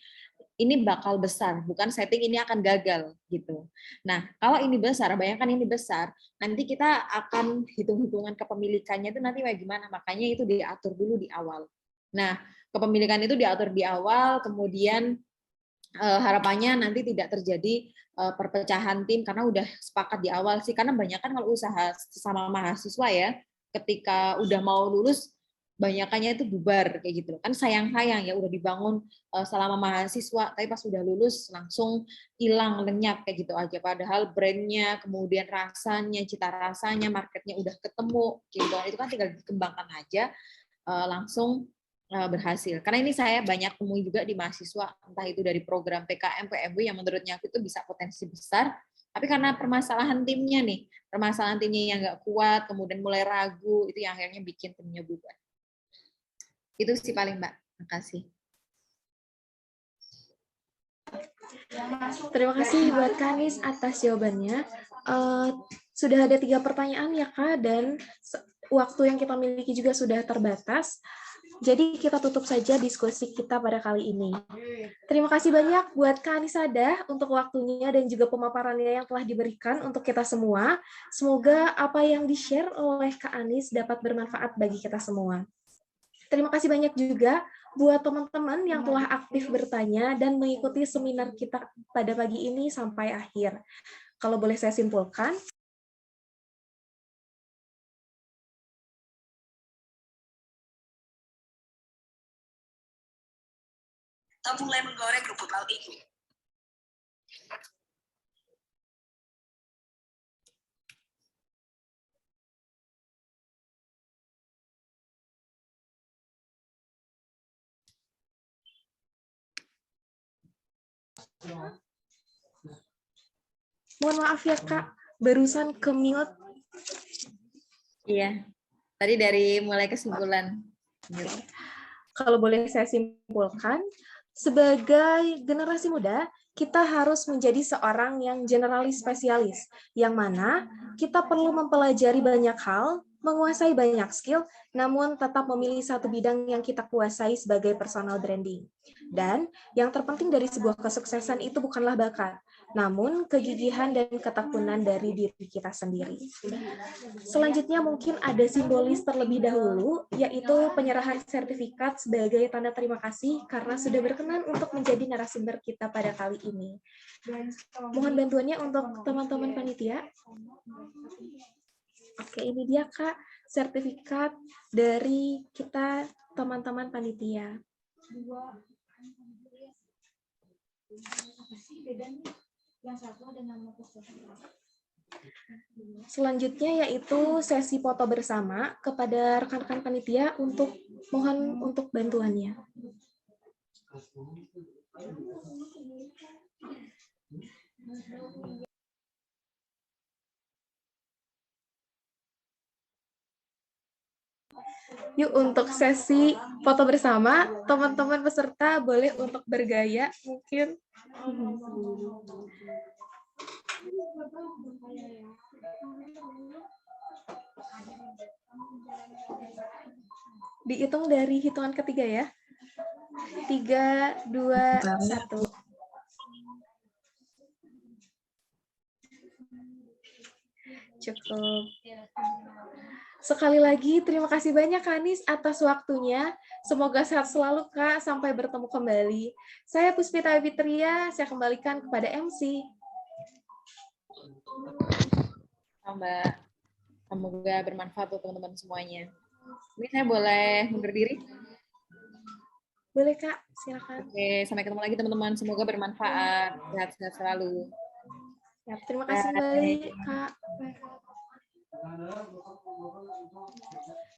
ini bakal besar, bukan setting ini akan gagal gitu. Nah, kalau ini besar, bayangkan ini besar, nanti kita akan hitung-hitungan kepemilikannya itu nanti bagaimana, makanya itu diatur dulu di awal. Nah, kepemilikan itu diatur di awal, kemudian harapannya nanti tidak terjadi perpecahan tim karena udah sepakat di awal sih, karena banyak kan kalau usaha sama mahasiswa ya, ketika udah mau lulus banyakannya itu bubar kayak gitu kan, sayang-sayang ya udah dibangun selama mahasiswa tapi pas udah lulus langsung hilang lenyap kayak gitu aja, padahal brandnya, kemudian rasanya, cita rasanya, marketnya udah ketemu gitu, itu kan tinggal dikembangkan aja langsung berhasil. Karena ini saya banyak temui juga di mahasiswa, entah itu dari program PKM, PMW yang menurutnya itu bisa potensi besar, tapi karena permasalahan timnya nih, permasalahan timnya yang nggak kuat, kemudian mulai ragu, itu yang akhirnya bikin timnya bubar. Itu sih paling Mbak. Makasih. Terima kasih buat Kak Anis atas jawabannya. Sudah ada 3 pertanyaan ya Kak, dan waktu yang kita miliki juga sudah terbatas. Jadi kita tutup saja diskusi kita pada kali ini. Terima kasih banyak buat Kak Anisada untuk waktunya dan juga pemaparannya yang telah diberikan untuk kita semua. Semoga apa yang di-share oleh Kak Anis dapat bermanfaat bagi kita semua. Terima kasih banyak juga buat teman-teman yang telah aktif bertanya dan mengikuti seminar kita pada pagi ini sampai akhir. Kalau boleh saya simpulkan, kita mulai menggoreng rumput laut ini. mohon maaf ya Kak, barusan ke-mute. Iya. Tadi dari mulai kesimpulan. Kalau boleh saya simpulkan, sebagai generasi muda, kita harus menjadi seorang yang generalis spesialis, yang mana kita perlu mempelajari banyak hal, menguasai banyak skill, namun tetap memilih satu bidang yang kita kuasai sebagai personal branding. Dan yang terpenting dari sebuah kesuksesan itu bukanlah bakat, namun kegigihan dan ketekunan dari diri kita sendiri. Selanjutnya mungkin ada simbolis terlebih dahulu, yaitu penyerahan sertifikat sebagai tanda terima kasih karena sudah berkenan untuk menjadi narasumber kita pada kali ini. Mohon bantuannya untuk teman-teman panitia. Oke, ini dia Kak, sertifikat dari kita teman-teman panitia. Selanjutnya yaitu sesi foto bersama kepada rekan-rekan panitia untuk mohon untuk bantuannya. Yuk untuk sesi foto bersama, teman-teman peserta boleh untuk bergaya mungkin. Dihitung dari hitungan ketiga ya. 3, 2, 1. Cukup. Sekali lagi, terima kasih banyak Kak Anis atas waktunya. Semoga sehat selalu Kak, sampai bertemu kembali. Saya Puspita Fitria, saya kembalikan kepada MC. Mbak, semoga bermanfaat untuk teman-teman semuanya. Ini saya boleh mundur diri? Boleh Kak, silakan. Oke, sampai ketemu lagi teman-teman. Semoga bermanfaat. Sehat-sehat selalu. Ya, terima kasih kembali Kak.